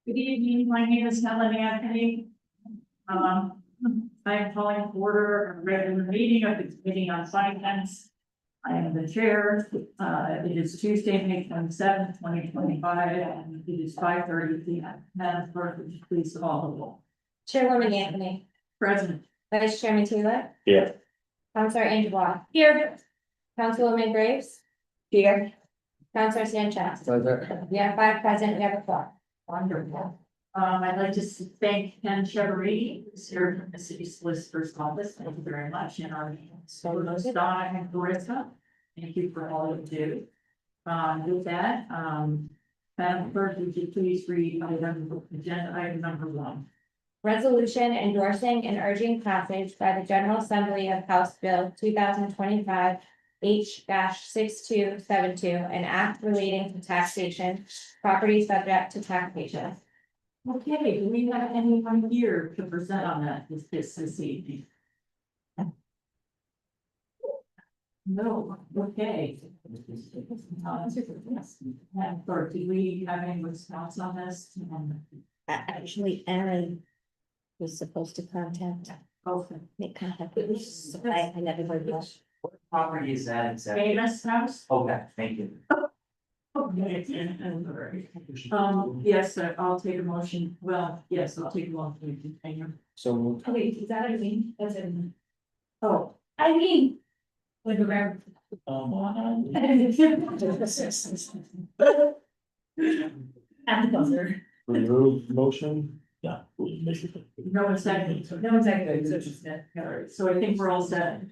Good evening, my name is Helen Anthony. I am calling to order a regular meeting of the Committee on Finance. I am the chair. It is Tuesday, May 27th, 2025, and it is 5:30 p.m. Madam Clerk, would you please call the roll? Chairwoman Anthony, Present. Vice Chairman Taylor, Yeah. Counselor Angela. Here. Councilwoman Graves. Here. Counselor Sanchez. We have 5 present, we have a quorum. Wonderful. I'd like to thank Ken Chevery, who's here from the city solicitor's office. Thank you very much. And our Donna and Clarissa, thank you for all you do. With that, Madam Clerk, would you please read agenda item number 1? Resolution endorsing and urging passage by the General Assembly of House Bill 2025 H-6272, an act relating to taxation, property subject to taxation. Okay, do we have anyone here to present on that this evening? No, okay. Madam Clerk, do we have any response on this? Actually, Aaron was supposed to contact, Okay. make contact with me, so I never heard that. What property is that exactly? Famous house? Okay, thank you. Okay. Yes, I'll take a motion. Well, yes, I'll take a motion to continue. So moved. Okay, is that Eileen? That's it. Oh. Eileen. With the rare. At the buzzer. Remove motion? No one second. No one second. All right, so I think we're all set.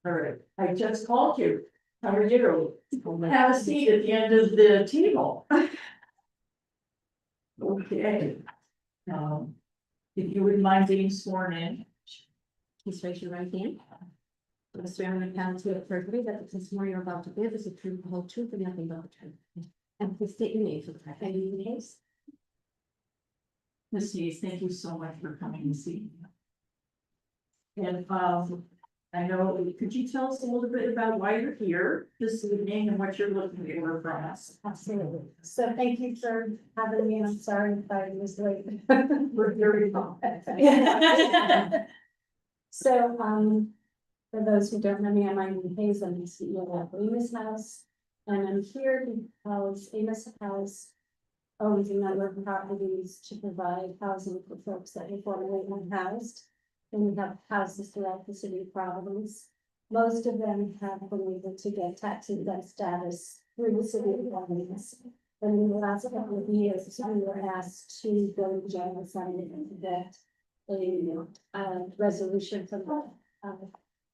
All right, I just called you. How are you? Have a seat at the end of the table. Okay. If you wouldn't mind being sworn in. Please raise your right hand. I swear on the account to perjury that the testimony you're about to give is the truth, the whole truth, and nothing but the truth. And please state your name for the record. Ms. Hayes, thank you so much for coming and seeing me. And I know, could you tell us a little bit about why you're here this evening and what you're looking for from us? Absolutely. So thank you for having me. I'm sorry if I was late. We're very So, for those who don't know me, I'm Eileen Hayes. I'm the CEO of Amos House. And I'm here because Amos House owns a number of properties to provide housing for folks that were formerly unhoused. And we have houses throughout the city of Providence. Most of them have been able to get tax exempt status through the city of Providence. And in the last couple of years, we were asked to go to general assembly and get a resolution from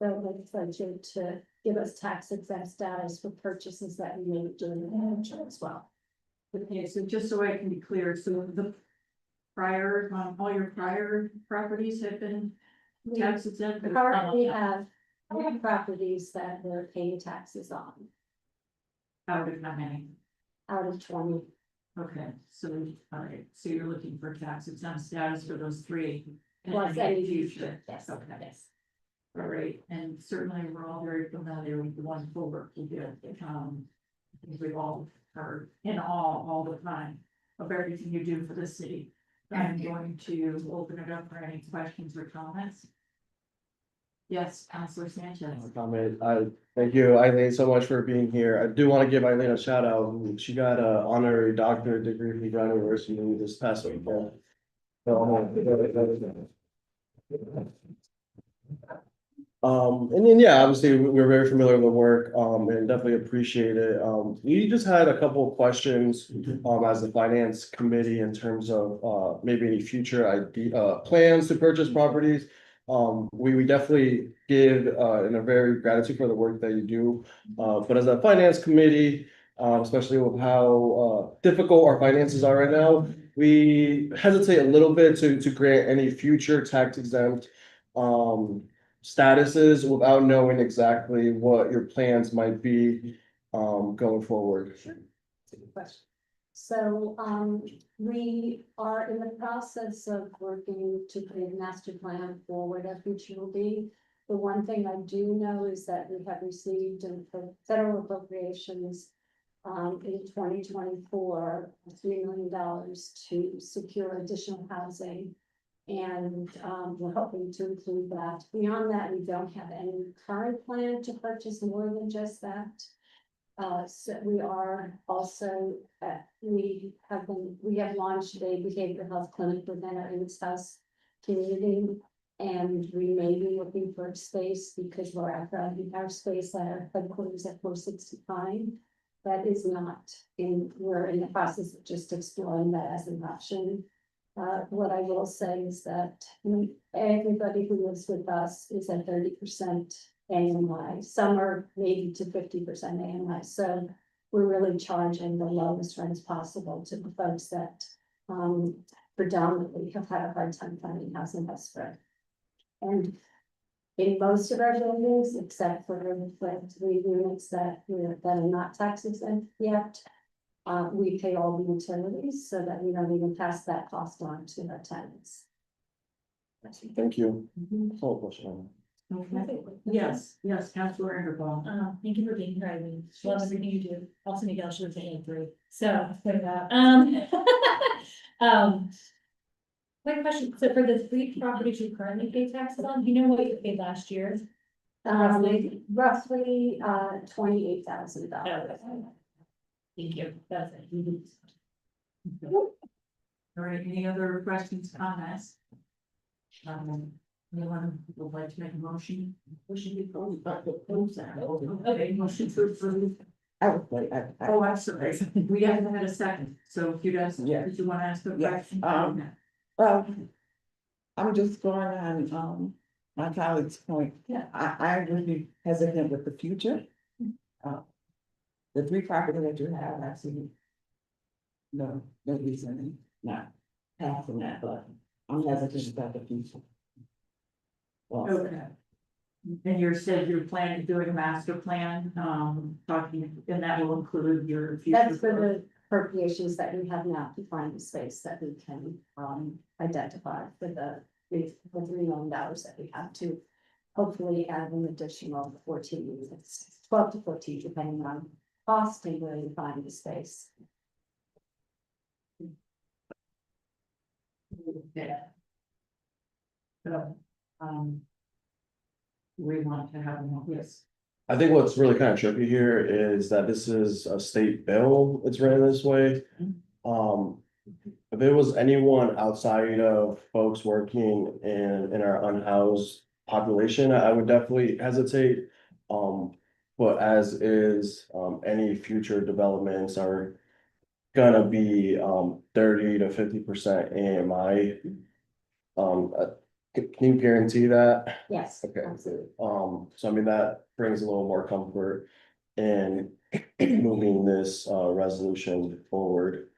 the legislature to give us tax exempt status for purchases that we made during the future as well. Okay, so just so I can be clear, so the prior, all your prior properties have been tax exempt? We currently have 3 properties that we're paying taxes on Out of how many? out of 20. Okay, so, all right, so you're looking for tax exempt status for those 3. Plus in any the future. Yes, Okay. yes. All right, and certainly we're all very familiar with the wonderful work you do. I think we've all heard in all the time of everything you do for the city. I'm going to open it up for any questions or comments. Yes, Councilor Sanchez. Comment. I thank you, Eileen, so much for being here. I do want to give Eileen a shout out. She got an honorary doctorate degree from Brown University this past weekend. And then, yeah, obviously, we're very familiar with the work, and definitely appreciate it. We just had a couple of questions, as the finance committee in terms of, maybe any future idea, plans to purchase properties. We definitely give, in a very gratitude for the work that you do. But as a finance committee, especially with how, difficult our finances are right now, we hesitate a little bit to grant any future tax exempt, statuses without knowing exactly what your plans might be going forward. That's a good question. So, we are in the process of working to create a master plan for what our future will be. The one thing I do know is that we have received federal appropriations in 2024, $3 million to secure additional housing. And, we're hoping to include that. Beyond that, we don't have any current plan to purchase more than just that. So we are also, we have launched a behavioral health clinic within our Eames House community. And we may be looking for a space because we're at our space at our headquarters at 465. That is not we're in the process of just exploring that as an option. What I will say is that everybody who lives with us is at 30% AMI. Some are maybe to 50% AMI. So we're really charging the lowest rents possible to the folks that predominantly have had a hard time finding housing elsewhere. And in most of our buildings, except for the 3 units that are not tax exempt yet, we pay all the utilities so that we don't even pass that cost on to our tenants. Thank you. Follow-up question. Okay. Yes, Councilor Enderbaum. Thank you for being here, I mean, love everything you do, also Miguel should have taken 3, so. Quick question, so for the 3 properties you currently pay taxes on, do you know what you paid last year? Roughly $28,000. Thank you, that's it. All right, any other questions, comments? Anyone would like to make a motion? Okay, motion to approve. Oh, I'm sorry, we haven't had a second, so if you guys, Yeah. did you want to ask a Yeah, question? Well, I'm just going on, my colleague's point. Yeah. I really hesitant with the future. The 3 properties that you have, I see. No reason not passing that, but I'm hesitant about the future. Well, Okay. And you said you're planning, doing a master plan, talking, and that will include your future. That's for the appropriations that we have now to find the space that we can identify for the $3 million that we have to hopefully add an additional 14 units, 12 to 14, depending on cost and where we find the space. Yeah. So, we want to have one, yes. I think what's really kind of tricky here is that this is a state bill, it's ran this way. If it was anyone outside of folks working in our unhoused population, I would definitely hesitate. But as is, any future developments are gonna be 30 to 50% AMI. Can you guarantee that? Yes. Okay. Absolutely. So I mean, that brings a little more comfort in moving this resolution forward.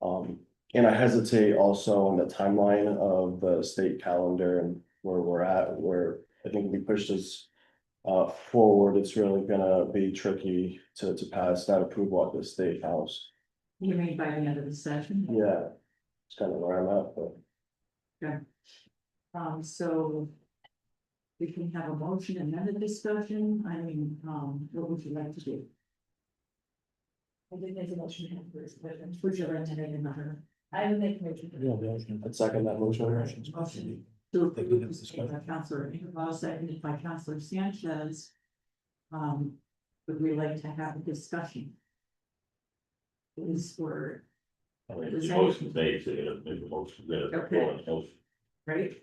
And I hesitate also on the timeline of the state calendar and where we're at, where I think if we push this forward, it's really gonna be tricky to pass that approval at the state house. You mean by the end of the session? Yeah, it's kind of where I'm at, but. So we can have a motion and then a discussion. I mean, what would you like to do? I did make a motion to first, but Would you like to make another? I would make a motion. I'd second that motion. Motion to approve by Councilor Ingersoll, seconded by Councilor Sanchez. Would we like to have a discussion? Is for, Motion made, so you gotta make a motion, you gotta Okay. call a motion. right?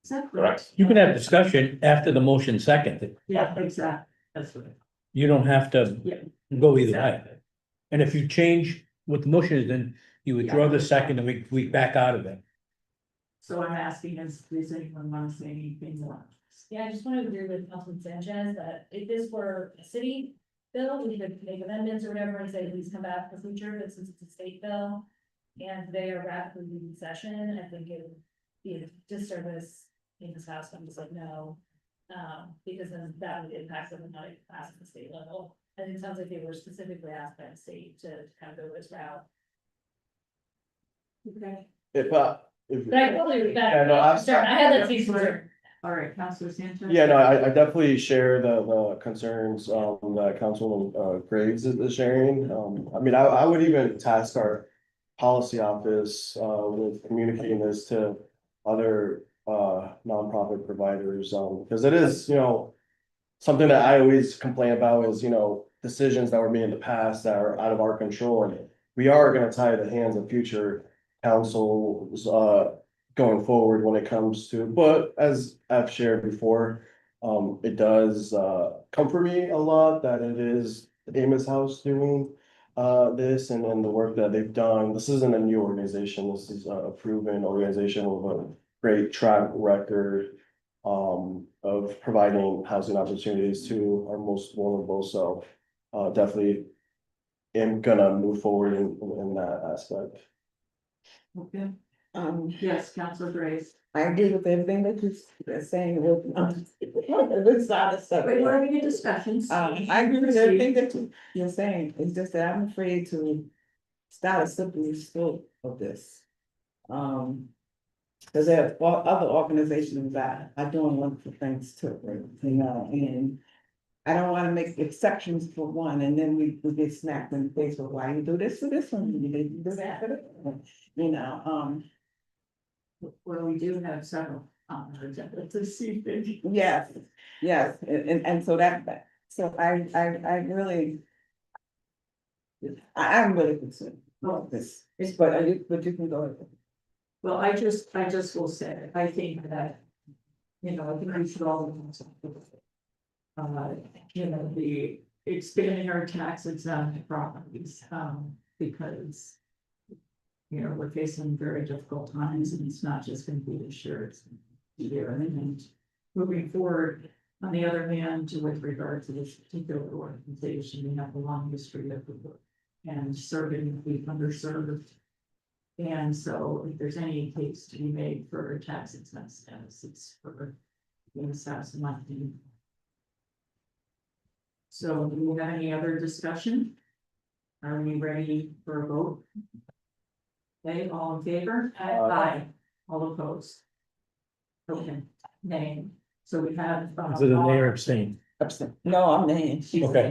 Is that Correct. You can have discussion after the motion seconded. Yeah, exactly. That's what. You don't have to Yeah. go either way. And if you change what the motion is, then you withdraw the second and we back out of it. So I'm asking, does anyone want to say anything more? Yeah, I just want to agree with Councilman Sanchez that if this were a city bill, we could make amendments or whatever and say, please come back for future, but since it's a state bill. And they are rapidly leaving session, I think it would be a disservice in this house, I'm just like, no. Because then that would impact them not even pass at the state level. And it sounds like they were specifically asked by the state to kind of go this route. Okay. If But I totally agree with that. Yeah, no, I'm- Sorry, I had that same concern. All right, Councilor Sanchez? Yeah, no, I definitely share the concerns, that Councilwoman, Graves is sharing. I mean, I would even task our policy office, with communicating this to other, nonprofit providers, because it is, something that I always complain about is, decisions that were made in the past that are out of our control, and we are gonna tie the hands of future councils, going forward when it comes to, but as I've shared before, it does, comfort me a lot that it is Amos House doing, this and the work that they've done. This isn't a new organization. This is a proven organization with a great track record, of providing housing opportunities to our most vulnerable. So, definitely am gonna move forward in that aspect. Okay, Yes, Councilor Graves. I agree with everything that you're saying with, this side of stuff. Wait, we're having a discussion. I agree with everything that you're saying, it's just that I'm afraid to start a slippery slope of this. Cause there are other organizations that are doing wonderful things too, and I don't wanna make exceptions for one, and then we get smacked in the face with why you do this for this one, you didn't do that for that one, Well, we do have several on our agenda this evening. yes, yes, and so so I really. I'm really concerned about this, but you can go ahead. Well, I just will say, I think that, I think we should all. The expanding our tax exempt properties, because. We're facing very difficult times and it's not just gonna be this year, it's gonna be year and moving forward. On the other hand, with regard to this particular organization, we have a long history of work and serving the underserved. And so if there's any case to be made for tax exempt status, it's for status in my opinion. So do we have any other discussion? Are we ready for a vote? Okay, all in favor? Aye. All opposed? Okay, nay. So we have. So the mayor abstained. No, I'm naying. Okay.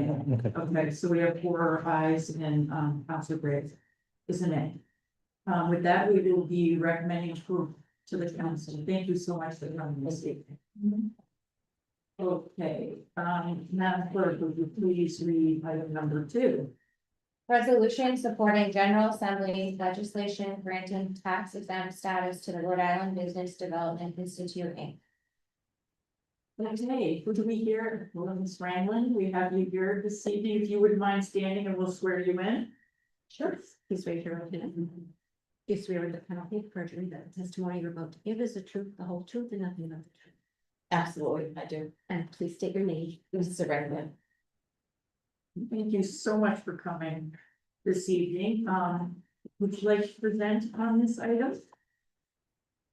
Okay, so we have 4 ayes and, Councilor Graves is a nay. With that, we will be recommending approval to the council. Thank you so much for coming this evening. Okay, Madam Clerk, would you please read item number 2? Resolution supporting General Assembly legislation granting tax exempt status to the Rhode Island Business Development Institute, Inc. Okay, who do we hear? Ms. Franklin, we have you here this evening. If you wouldn't mind standing and we'll swear you in. Sure. Please raise your right hand. You swear under the penalty of perjury that the testimony you're about to give is the truth, the whole truth, and nothing but the truth. Absolutely, I do. And please state your name. This is a regular. Thank you so much for coming this evening. Would you like to present on this item?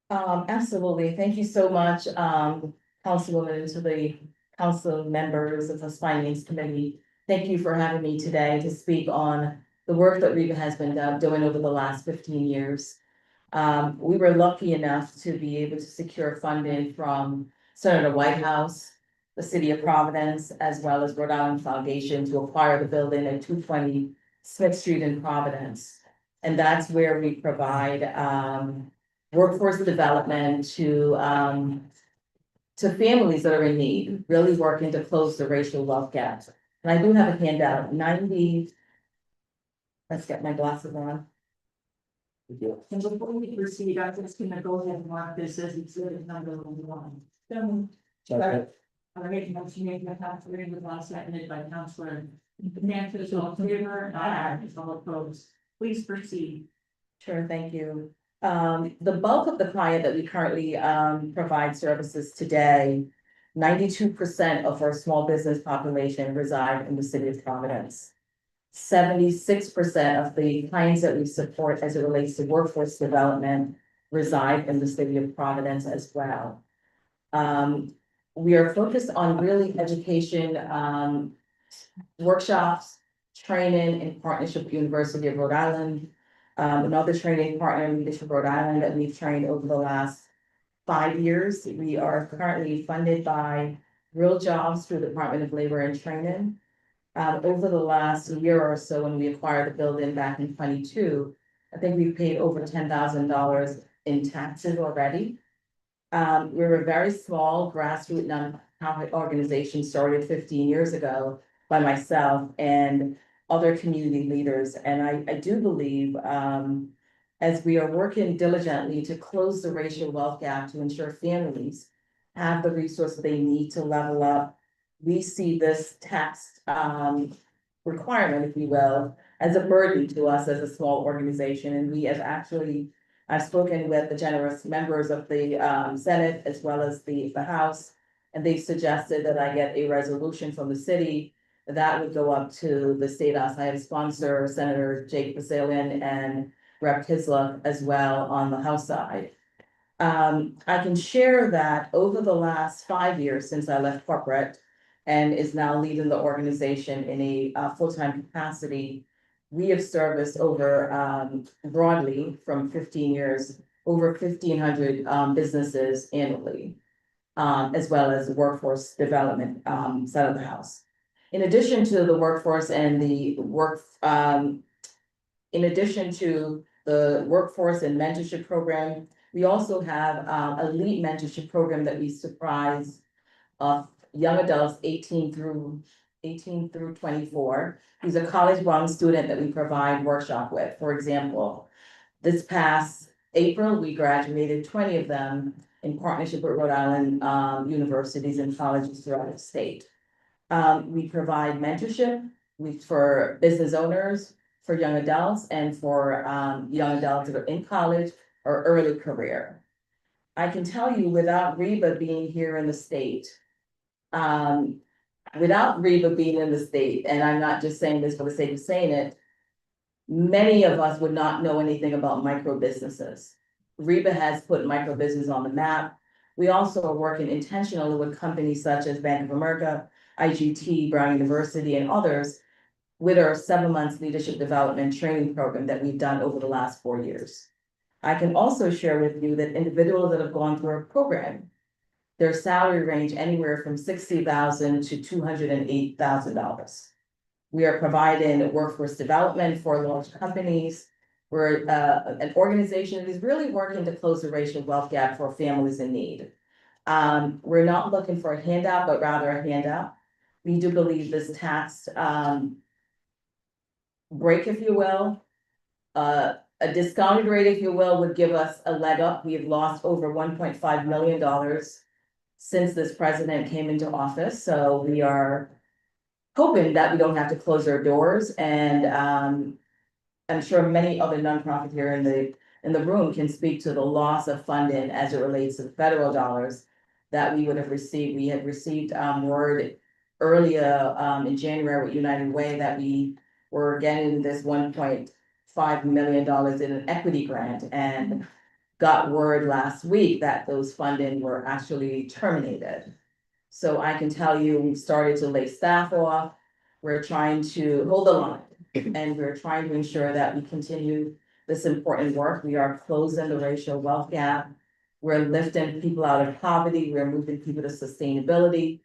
Absolutely. Thank you so much, Councilwoman, to the council members of the Finance Committee. Thank you for having me today to speak on the work that Reba has been doing over the last 15 years. We were lucky enough to be able to secure funding from Senator Whitehouse, the City of Providence, as well as Rhode Island Foundation to acquire the building at 220 Smith Street in Providence. And that's where we provide workforce development to families that are in need, really working to close the racial wealth gap. And I do have a handout, 90. Let's get my glasses on. And before we proceed, I'm just gonna go ahead and mark this as exhibit number 1. Second. All right, motion made by Councilor Ingersoll, seconded by Councilor Sanchez, all in favor? Aye. All opposed? Please proceed. Sure, thank you. The bulk of the client that we currently provide services today, 92% of our small business population reside in the City of Providence. 76% of the clients that we support as it relates to workforce development reside in the City of Providence as well. We are focused on really education, workshops, training in partnership with University of Rhode Island. Another training partner in Leadership Rhode Island that we've trained over the last 5 years. We are currently funded by Real Jobs through the Department of Labor and Training. Over the last year or so, when we acquired the building back in 22, I think we've paid over $10,000 in taxes already. We're a very small grassroots nonprofit organization started 15 years ago by myself and other community leaders. And I do believe, as we are working diligently to close the racial wealth gap to ensure families have the resources they need to level up, we see this tax requirement, if you will, as a burden to us as a small organization. And we have actually, I've spoken with the generous members of the Senate as well as the House, and they've suggested that I get a resolution from the city that would go up to the state house. I have sponsor Senator Jake Basilian and Rep. Kisla as well on the House side. I can share that over the last 5 years since I left corporate and is now leading the organization in a full-time capacity, we have serviced over broadly from 15 years, over 1,500 businesses annually, as well as the workforce development side of the house. In addition to the workforce and the in addition to the workforce and mentorship program, we also have elite mentorship program that we surprise young adults 18 through 24. He's a college-bound student that we provide workshop with. For example, this past April, we graduated 20 of them in partnership with Rhode Island universities and colleges throughout the state. We provide mentorship for business owners, for young adults, and for young adults that are in college or early career. I can tell you, without Reba being here in the state, and I'm not just saying this for the sake of saying it, many of us would not know anything about micro businesses. Reba has put micro business on the map. We also are working intentionally with companies such as Bank of America, IGT, Brown University, and others with our 7 months leadership development training program that we've done over the last 4 years. I can also share with you that individuals that have gone through our program, their salary range anywhere from $60,000 to $208,000. We are providing workforce development for large companies. We're an organization that is really working to close the racial wealth gap for families in need. We're not looking for a handout, but rather a handout. We do believe this tax break, if you will, a discounted rate, if you will, would give us a leg up. We have lost over $1.5 million since this president came into office. So we are hoping that we don't have to close our doors. And I'm sure many other nonprofits here in the room can speak to the loss of funding as it relates to federal dollars that we would have received. We had received word earlier in January with United Way that we were getting this $1.5 million in an equity grant, and got word last week that those funding were actually terminated. So I can tell you, we've started to lay staff off. We're trying to hold the line, and we're trying to ensure that we continue this important work. We are closing the racial wealth gap. We're lifting people out of poverty. We're moving people to sustainability.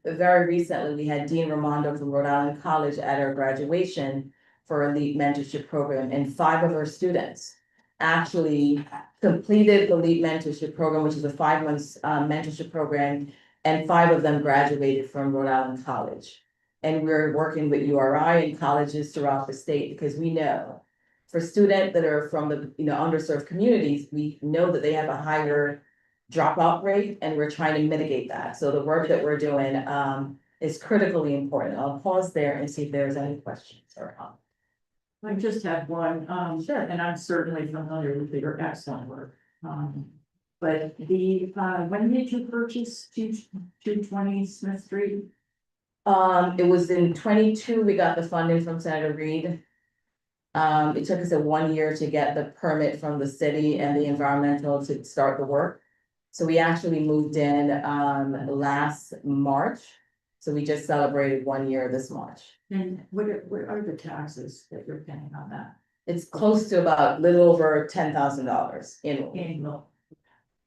Very recently, we had Dean Raimondo from Rhode Island College at our graduation for elite mentorship program, and 5 of our students actually completed the elite mentorship program, which is a 5 months mentorship program, and 5 of them graduated from Rhode Island College. And we're working with URI and colleges throughout the state, because we know for students that are from the underserved communities, we know that they have a higher dropout rate, and we're trying to mitigate that. So the work that we're doing is critically important. I'll pause there and see if there's any questions or comments. I just have one, Sure. and I'm certainly familiar with your excellent work. But when did you purchase 220 Smith Street? It was in 22, we got the funding from Senator Reed. It took us 1 year to get the permit from the city and the environmental to start the work. So we actually moved in last March. So we just celebrated 1 year this March. And what are the taxes that you're paying on that? It's close to about a little over $10,000 annually. Annual.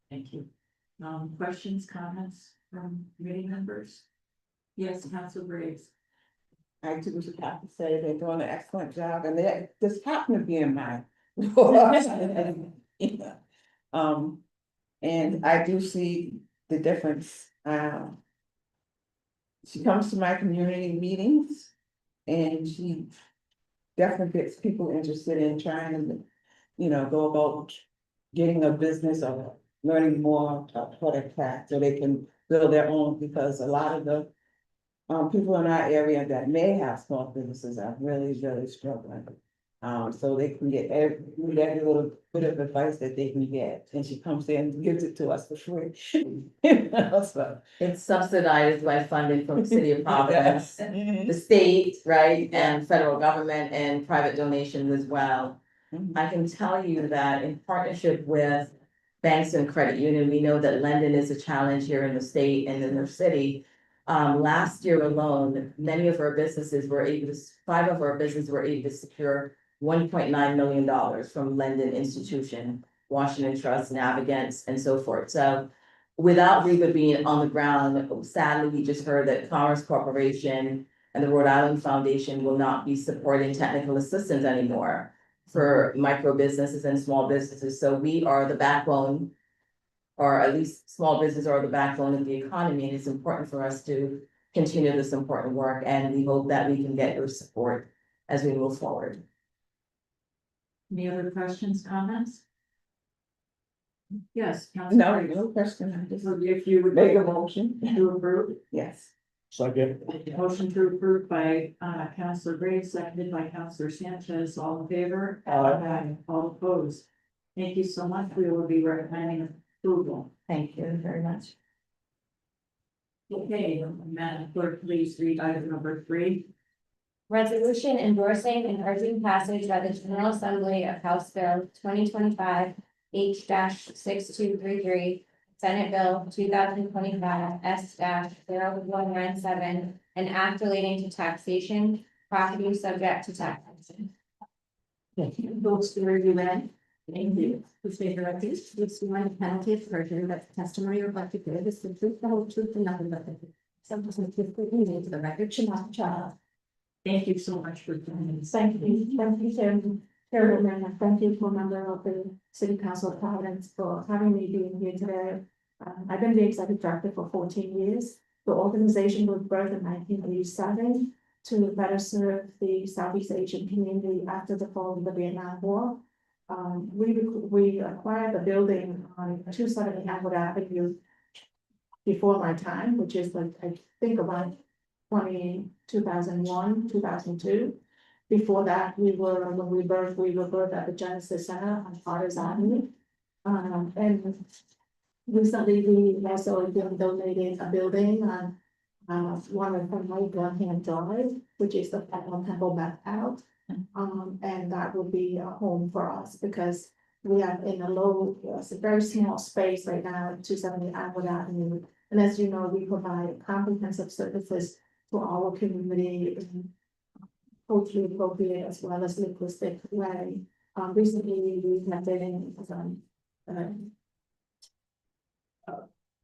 Thank you. Questions, comments from committee members? Yes, Council Graves. I do just have to say they're doing an excellent job and they just happen to be in my. Yeah. And I do see the difference. She comes to my community meetings and she definitely gets people interested in trying to, go about getting a business or learning more about product tax so they can build their own, because a lot of the people in our area that may have small businesses are really, really struggling. So they can get every little bit of advice that they can get, and she comes in and gives it to us for free. So. It's subsidized by funding from the city of Providence, Mhm. the state, right, and federal government and private donations as well. Mhm. I can tell you that in partnership with banks and credit union, we know that lending is a challenge here in the state and in the city. Last year alone, many of our businesses were able to, 5 of our businesses were able to secure $1.9 million from lending institution, Washington Trust, Navigants, and so forth. So without Reba being on the ground, sadly, we just heard that Commerce Corporation and the Rhode Island Foundation will not be supporting technical assistance anymore for micro businesses and small businesses. So we are the backbone, or at least small businesses are the backbone of the economy, and it's important for us to continue this important work, and we hope that we can get your support as we move forward. Any other questions, comments? Yes, Council No, Graves. no question, I just So if you would make a motion. to approve. Yes. Second. Motion to approve by Councilor Graves, seconded by Councilor Sanchez, all in favor? Aye. All opposed. Thank you so much. We will be recommending approval. Thank you very much. Okay, Madam Clerk, please read item number 3. Resolution endorsing and urging passage by the General Assembly of House Bill 2025 H-6233, Senate Bill 2025 S-0197, an act relating to taxation, property subject to taxation. Votes to review that. Thank you. Please state your records. Please swear the penalty of perjury that the testimony you're about to give is the truth, the whole truth, and nothing but the truth. Some specifically related to the record should not be charged. Thank you so much for doing this. Thank you, Chairwoman, and thank you for member of the City Council of Providence for having me being here today. I've been the executive director for 14 years. The organization was birthed in 1987 to better serve the Southeast Asian community after the fall of the Vietnam War. We acquired the building on 270 Atwood Avenue before my time, which is like, I think about 2001, 2002. Before that, when we were birthed at the Genesis Center on Carter's Avenue. And recently we also been donated a building on one of them, my Graham Drive, which is the Temple back out. And that will be a home for us because we are in a it's a very small space right now, 270 Atwood Avenue. And as you know, we provide comprehensive services to our community in culturally appropriate as well as linguistic way. Recently, we have been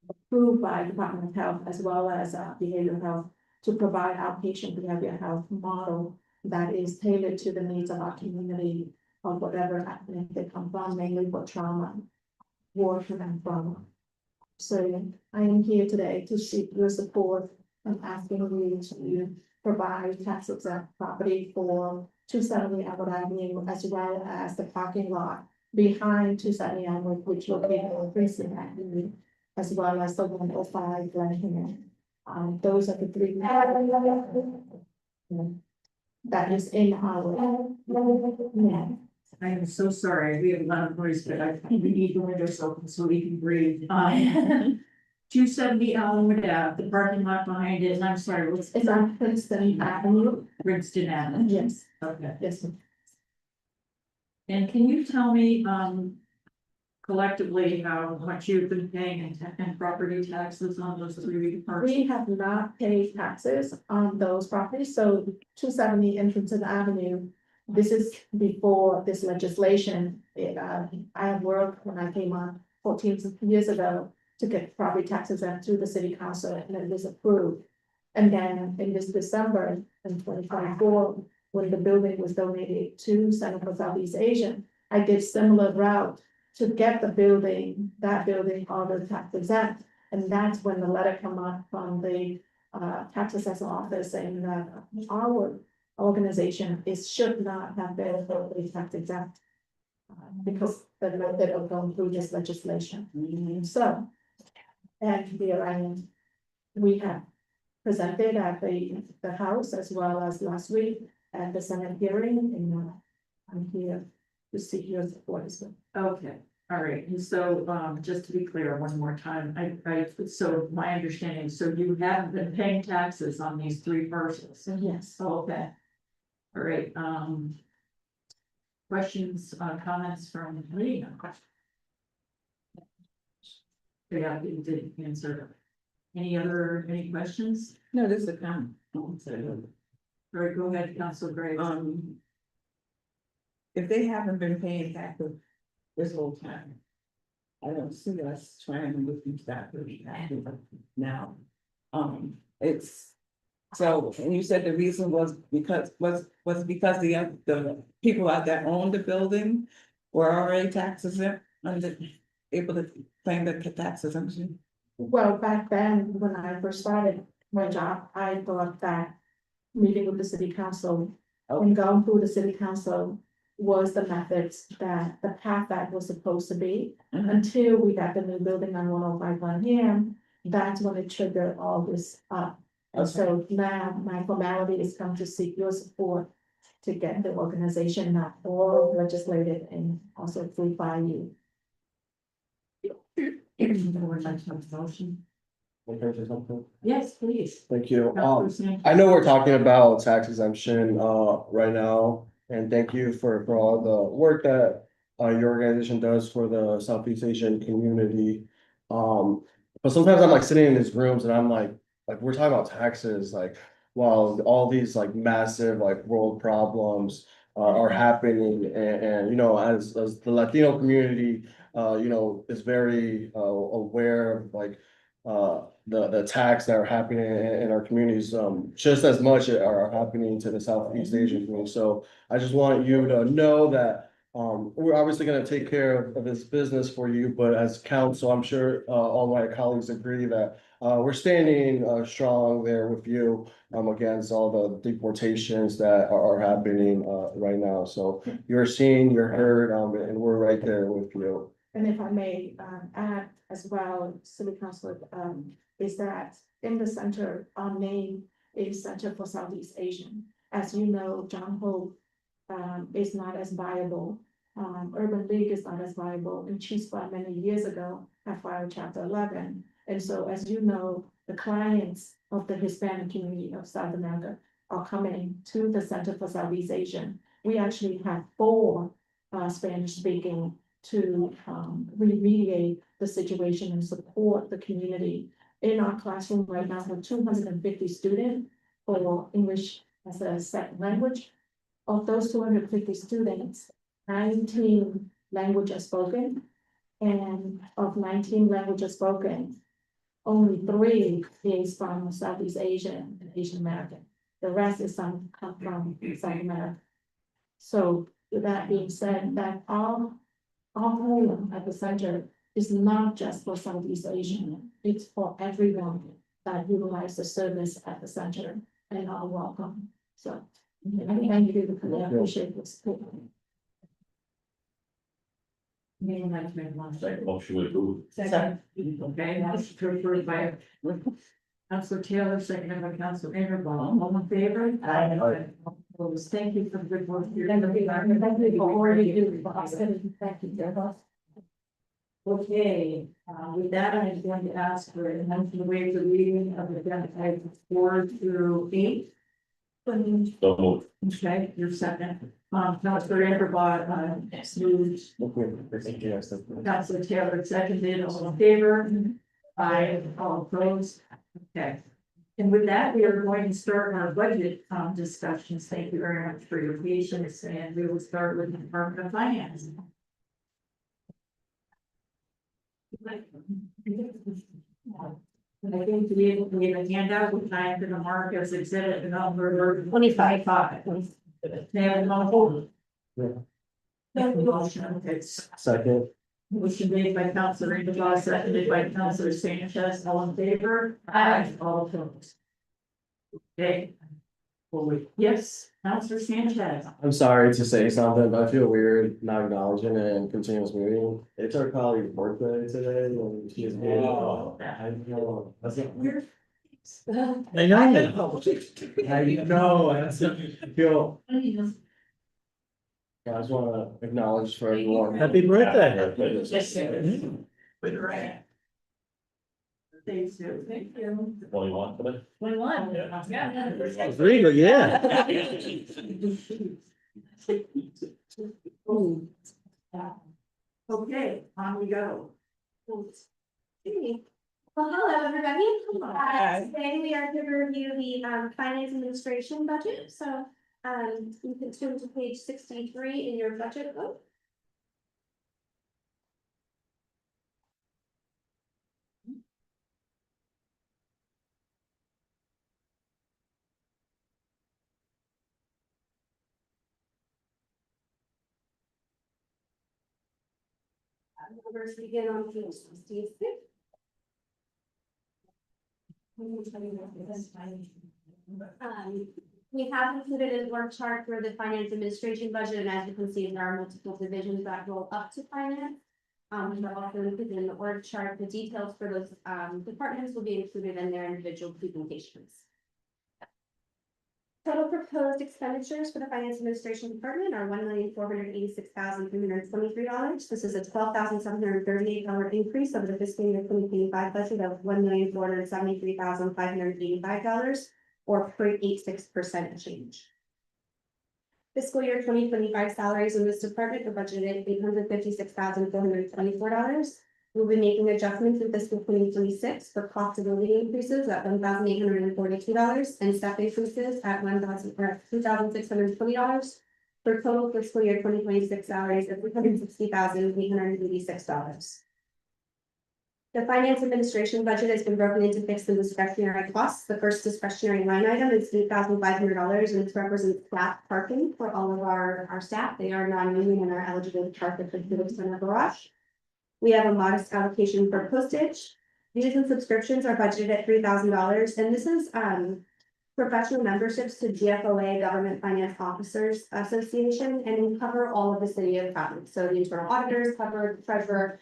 approved by Department of Health as well as behavioral health to provide outpatient behavioral health model that is tailored to the needs of our community of whatever ethnic they come from, mainly for trauma, war and trauma. So I am here today to seek your support and asking you to provide tax exempt property for 270 Atwood Avenue as well as the parking lot behind 270 Atwood, which located on Princeton Avenue, as well as the 105 Glenhaven. Those are the 3 that is in our. Yeah. I am so sorry. We have a lot of noise, but we need the windows open so we can breathe. 270 Elmwood Ave, the parking lot behind it, and I'm sorry, what's It's on Princeton Avenue. Princeton Avenue? Yes, Okay. yes. And can you tell me, collectively how much you've been paying in property taxes on those 3 parcels? We have not paid taxes on those properties, so 270 Princeton Avenue. This is before this legislation. I have worked when I came on 14 years ago to get property tax exempt through the city council, and it was approved. And then in this December in 2024, when the building was donated to Center for Southeast Asia, I did similar route to get the building, that building ordered tax exempt. And that's when the letter come up from the tax assessor office saying that our organization should not have been totally tax exempt. Because the method of going through this legislation. So, and here I am, we have presented at the House as well as last week at the Senate hearing, and I'm here to seek your support as well. Okay, all right, and so, just to be clear, one more time, so my understanding, so you have been paying taxes on these 3 parcels? Yes. Okay. All right, questions, comments from me? No questions. Yeah, you did answer. Any questions? No, this is a comment. All right, go ahead, Council Graves. If they haven't been paying taxes this whole time, I don't see us trying to look into that now. It's, so, and you said the reason was because the people out that owned the building were already tax exempt, able to claim the tax exemption? Well, back then, when I first started my job, I thought that meeting with the city council and going through the city council was the methods that the path that was supposed to be. Until we got the new building on 105 here, that's when it triggered all this up. And so now my formality is come to seek your support to get the organization not all legislated and also approved by you. Would like to make a motion? Yes, please. Thank you. Councilor Sam. I know we're talking about tax exemption right now, and thank you for all the work that your organization does for the Southeast Asian community. But sometimes I'm like sitting in these rooms and I'm like we're talking about taxes, like while all these like massive like world problems are happening, and you know, as the Latino community you know, is very aware of like the attacks that are happening in our communities, just as much are happening to the Southeast Asian community. So I just want you to know that we're obviously going to take care of this business for you, but as council, I'm sure all my colleagues agree that we're standing strong there with you against all the deportations that are happening right now. So you're seen, you're heard, and we're right there with you. And if I may add as well, City Council, is that in the center, our name is Center for Southeast Asian. As you know, John Hope is not as viable. Urban League is not as viable, and Chiefs Bar many years ago have filed Chapter 11. And so, as you know, the clients of the Hispanic community of South America are coming to the Center for Southeast Asian. We actually have 4 Spanish speaking to remediate the situation and support the community. In our classroom right now, we're 250 students for English as a second language. Of those 250 students, 19 languages spoken, and of 19 languages spoken, only 3 is from Southeast Asia and Asian American. The rest is some come from South America. So with that being said, that our home at the center is not just for Southeast Asian, it's for everyone that utilize the service at the center and are welcome. So I thank you, I appreciate this. Anyone like to make a motion? Second motion with approve. Second. Okay, motion to approve by Councilor Taylor, seconded by Councilor Ingerball. All in favor? Aye. Opposed? Thank you for the good work. you're Thank doing. you for all you do for us. Thank you. Okay, with that, I'm going to ask for a motion to waive the reading of the agenda items 4 through 8. So moved. Okay, your second. Councilor Ingerball, moved. Councilor Taylor seconded, all in favor? Aye, all opposed? Okay. And with that, we are going to start our budget discussions. Thank you very much for your patience, and we will start with the Department of Finance. I think we have a handout with time for the mark as exhibit number 25. 25. May I have a motion? Yeah. Motion, it's Second. motion made by Councilor Ingebaugh, seconded by Councilor Sanchez, all in favor? All opposed. Okay. Yes, Councilor Sanchez. I'm sorry to say something, but I feel weird not acknowledging it in continuous meeting. It's our colleague's birthday today, and she's here. Oh. I know. That's not Weird. I know. I know, I feel, I just wanna acknowledge for everyone. Happy birthday. With right. Thanks, Sue. Thank you. 21 today? 21. Yeah. It's legal, yeah. Okay, on we go. Well, hello, everybody. Hi. Today we are here to review the finance administration budget, so you can turn to page 63 in your budget book. We'll first begin on page 66. We have included a work chart for the finance administration budget, and as you can see, there are multiple divisions that roll up to finance. Which are also included in the org chart. The details for those departments will be included in their individual presentations. Total proposed expenditures for the finance administration department are $1,486,323. This is a $12,738 increase over the fiscal year 2025 budget of $1,473,585, or 0.86% change. Fiscal year 2025 salaries in this department are budgeted $856,424. We'll be making adjustments in fiscal 2026 for cost of living increases at $1,842 and step increases at $2,620 for total fiscal year 2026 salaries of $360,886. The finance administration budget has been broken into fixed and discretionary costs. The first discretionary line item is $8,500, and it represents staff parking for all of our staff. They are non-union and are eligible to park at the Civic Center garage. We have a modest allocation for postage. Dues and subscriptions are budgeted at $3,000, and this is professional memberships to GFOA, Government Finance Officers Association, and we cover all of the city of Providence. So the internal auditors cover, the treasurer,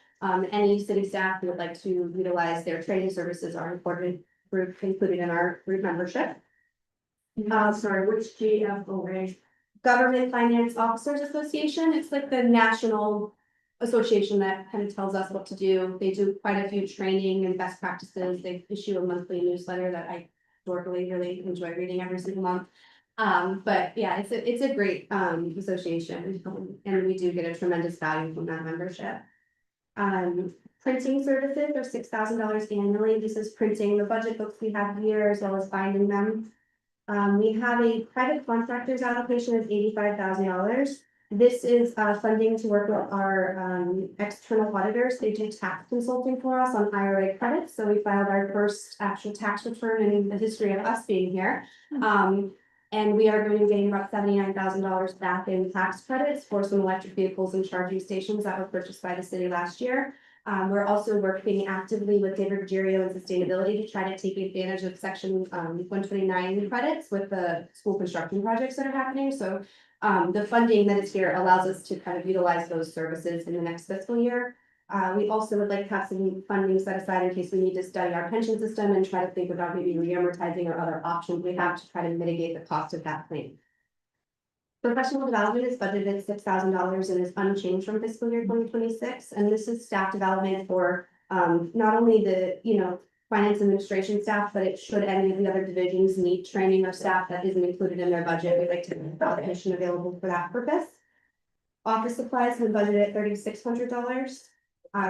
any city staff who would like to utilize their training services are included in our group membership. Sorry, which GFOA? Government Finance Officers Association. It's like the national association that kind of tells us what to do. They do quite a few training and best practices. They issue a monthly newsletter that I really enjoy reading every single month. But yeah, it's a great association, and we do get a tremendous value from that membership. Printing services are $6,000 annually. This is printing the budget books we have here as well as binding them. We have a private contractors allocation of $85,000. This is funding to work with our external auditors. They do tax consulting for us on IRA credits. So we filed our first actual tax return in the history of us being here. And we are going to be getting about $79,000 back in tax credits for some electric vehicles and charging stations that were purchased by the city last year. We're also working actively with David Ruggiero and sustainability to try to take advantage of section 129 credits with the school construction projects that are happening. So the funding that is here allows us to kind of utilize those services in the next fiscal year. We also would like to have some funding set aside in case we need to study our pension system and try to think about maybe re-amortizing or other options we have to try to mitigate the cost of that claim. Professional development is budgeted at $6,000 and is unchanged from fiscal year 2026. And this is staff development for not only the finance administration staff, but it should any of the other divisions need training or staff that isn't included in their budget. We'd like to make allocation available for that purpose. Office supplies have been budgeted at $3,600.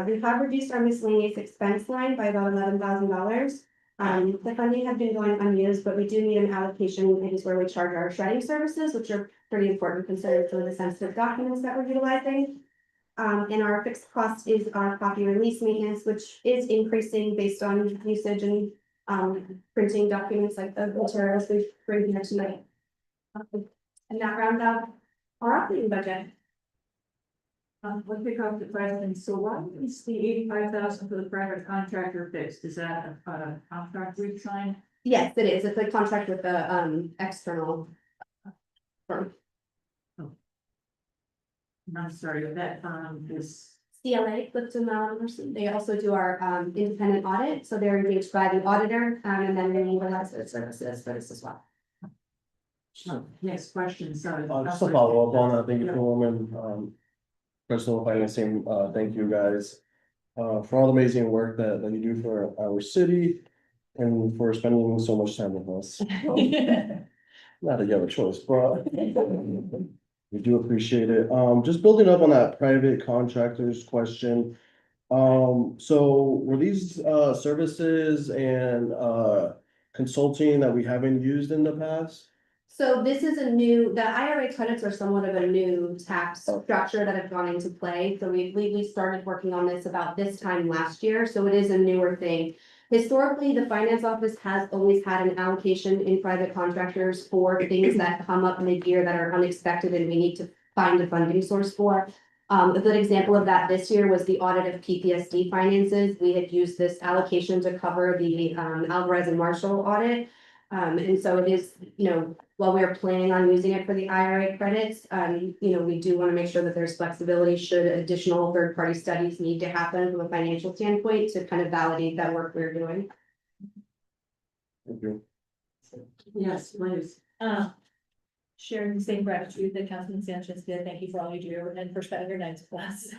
We have reduced our miscellaneous expense line by about $11,000. The funding has been going unused, but we do need an allocation. It is where we charge our shredding services, which are pretty important considering some of the sensitive documents that we're utilizing. And our fixed cost is our copy release maintenance, which is increasing based on usage and printing documents like the materials we bring here tonight. And that rounds out our operating budget. Let me go to the question, so why is the 85,000 for the private contractor fixed, is that a contract we signed? Yes, it is. It's a contract with the external firm. I'm sorry, that is, CLA, Clifton Mercy. They also do our independent audit, so they're engaged by the auditor, and then they utilize their services for this as well. next question, sorry. Just to follow up on that, thank you for woman, personal financing, thank you guys. For all the amazing work that you do for our city and for spending so much time with us. Not that you have a choice, but we do appreciate it. Just building up on that private contractors question. So were these services and consulting that we haven't used in the past? So this is the IRA credits are somewhat of a new tax structure that have gone into play. So we started working on this about this time last year, so it is a newer thing. Historically, the finance office has always had an allocation in private contractors for things that come up mid-year that are unexpected and we need to find a funding source for. A good example of that this year was the audit of PPSD finances. We had used this allocation to cover the Alvarez and Marshall audit. And so it is, while we are planning on using it for the IRA credits, we do want to make sure that there's flexibility should additional third-party studies need to happen from a financial standpoint to kind of validate that work we're doing. Thank you. Yes, please. Sharing the same gratitude that Councilman Sanchez did. Thank you for all you do and for spending your nights with us.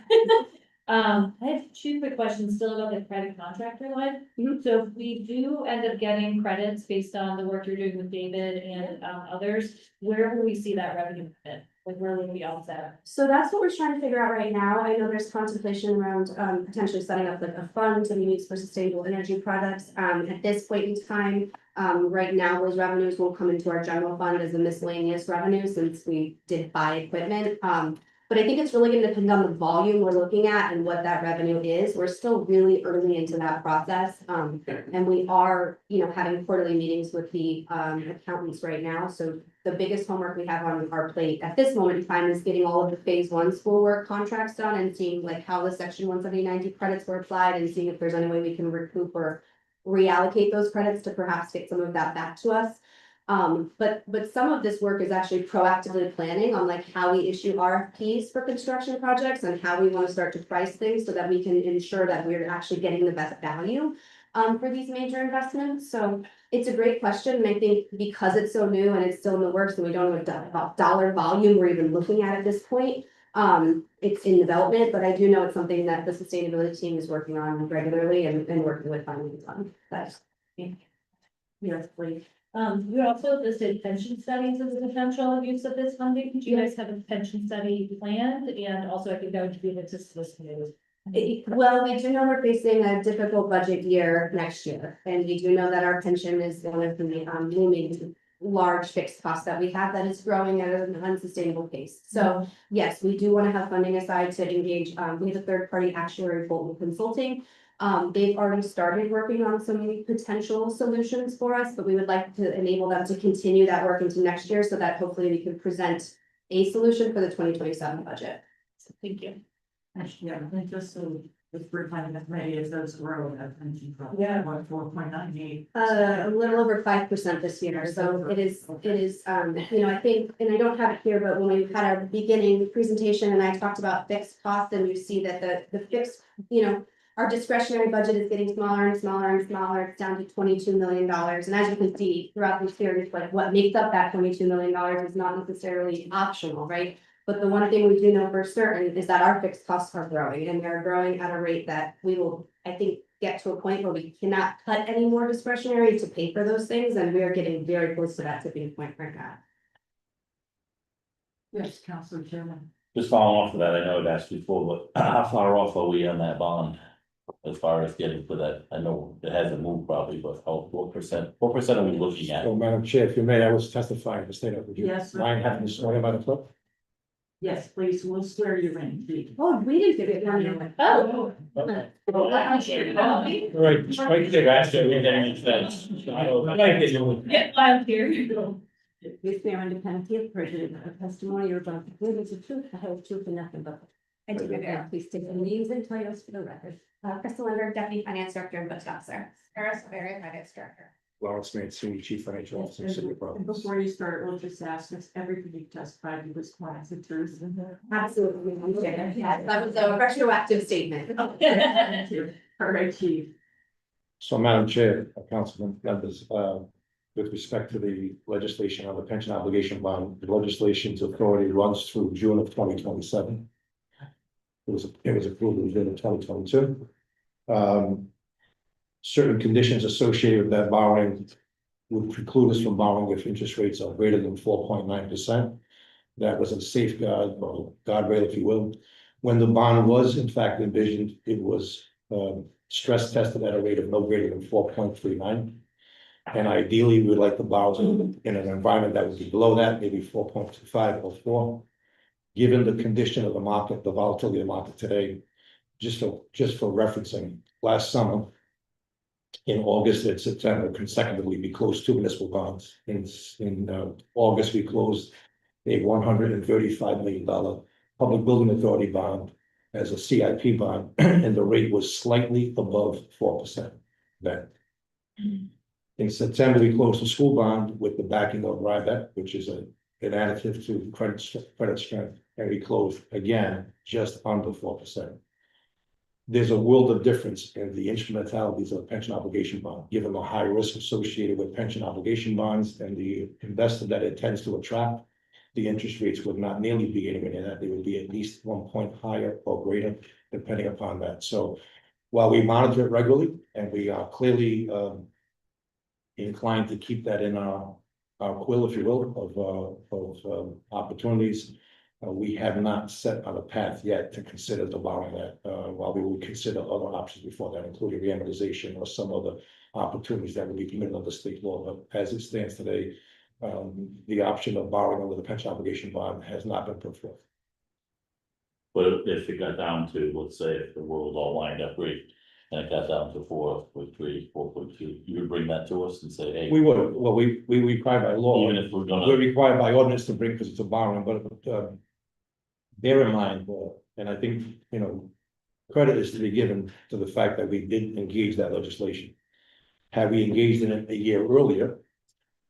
I have two quick questions still about the credit contractor line. So if we do end up getting credits based on the work you're doing with David and others, where will we see that revenue fit? Like where will we all set? So that's what we're trying to figure out right now. I know there's contemplation around potentially setting up like a fund to be used for sustainable energy products. At this point in time, right now, those revenues will come into our general fund as a miscellaneous revenue since we did buy equipment. But I think it's really going to depend on the volume we're looking at and what that revenue is. We're still really early into that process. And we are, having quarterly meetings with the accountants right now. So the biggest homework we have on our plate at this moment in time is getting all of the phase one schoolwork contracts done and seeing like how the section 17090 credits were applied and seeing if there's any way we can recoup or reallocate those credits to perhaps get some of that back to us. But some of this work is actually proactively planning on like how we issue RFPs for construction projects and how we want to start to price things so that we can ensure that we're actually getting the best value for these major investments. So it's a great question. And I think because it's so new and it's still in the works and we don't know what dollar volume we're even looking at this point, it's in development, but I do know it's something that the sustainability team is working on regularly and working with finance on. That's Yes, please. We also listed pension studies as a potential use of this funding. Do you guys have a pension study planned? And also I think that would be an assistance to Well, we do know we're facing a difficult budget year next year, and we do know that our pension is one of the looming large fixed costs that we have that is growing at an unsustainable pace. So yes, we do want to have funding aside to engage, we have a third-party actuary, Bolton Consulting. They've already started working on some potential solutions for us, but we would like to enable them to continue that work into next year so that hopefully we can present a solution for the 2027 budget. So thank you. Actually, yeah, I think just so the spring planning as many as those grow, that pension from. Yeah. 4.98. A little over 5% this year, so it is, I think, and I don't have it here, but when we had our beginning presentation and I talked about fixed costs, and you see that the fixed, our discretionary budget is getting smaller and smaller and smaller, it's down to $22 million. And as you can see throughout this period, like what makes up that $22 million is not necessarily optional, right? But the one thing we do know for certain is that our fixed costs are growing, and they're growing at a rate that we will, I think, get to a point where we cannot cut any more discretionary to pay for those things, and we are getting very close to that tipping point right now. Yes, Councilor Chairman. Just following off of that, I know I'd asked before, but how far off are we on that bond? As far as getting for that, I know it hasn't moved probably, but what percent are we looking at? So Madam Chair, if you may, I was testifying to state that. Would you Yes, sir. mind having this sworn in by the clerk? Yes, please, we'll swear you in, please. Oh, we didn't give it one. Oh. Right, just right there, actually, and then it's Get wild here. We swear under penalty of perjury that the testimony you're about to give is the truth, the whole truth, and nothing but. I do, Yeah, please take the names and titles for the record. Crystal Lindbergh, Deputy Finance Director and Budget Officer. Sarah Silveria, Finance Director. Lawrence Mancini, Chief Financial Officer, City of Providence. Before you start, we'll just ask us, everything you testified was quiet, the truth. Absolutely. Yes, that was a retroactive statement. Thank you. All right, Chief. So, Madam Chair, Councilman members, with respect to the legislation on the pension obligation bond, the legislation's authority runs through June of 2027. It was approved in June of 2022. Certain conditions associated with that borrowing would preclude us from borrowing if interest rates are greater than 4.9%. That was a safeguard, or guardrail, if you will. When the bond was in fact envisioned, it was stress tested at a rate of no greater than 4.39. And ideally, we'd like to borrow in an environment that would be below that, maybe 4.25 or 4. Given the condition of the market, the volatility of the market today, just for referencing, last summer, in August and September consecutively, we closed 2 municipal bonds. In August, we closed a $135 million Public Building Authority bond as a CIP bond, and the rate was slightly above 4% then. In September, we closed the school bond with the backing of RIBEC, which is an additive to credit strength, and we closed again just under 4%. There's a world of difference in the instrumentalities of a pension obligation bond, given the high risk associated with pension obligation bonds and the investor that it tends to attract. The interest rates would not nearly be anywhere near that. They would be at least 1 point higher or greater, depending upon that. So while we monitor it regularly, and we are clearly inclined to keep that in our quill, if you will, of opportunities, we have not set on a path yet to consider the borrowing that, while we will consider other options before that, including reamortization or some other opportunities that would be permitted under state law. But as it stands today, the option of borrowing under the pension obligation bond has not been put forth. But if it got down to, let's say, if the world all lined up great, and it got down to 4.3, 4.2, you would bring that to us and say, hey. We would, well, we require by law, Even if we're we're gonna, required by ordinance to bring, because it's a borrowing, but bear in mind, and I think, credit is to be given to the fact that we did engage that legislation. Had we engaged in it a year earlier,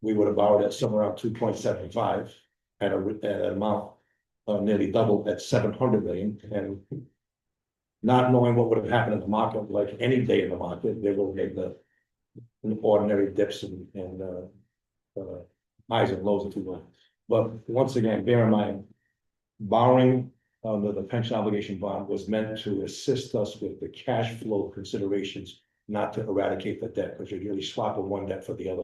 we would have borrowed at somewhere around 2.75 at an amount nearly doubled at 700 million, and not knowing what would have happened in the market, like any day in the market, they will make the ordinary dips and highs and lows, if you will. But once again, bear in mind, borrowing under the pension obligation bond was meant to assist us with the cash flow considerations, not to eradicate the debt, because you're really swapping one debt for the other.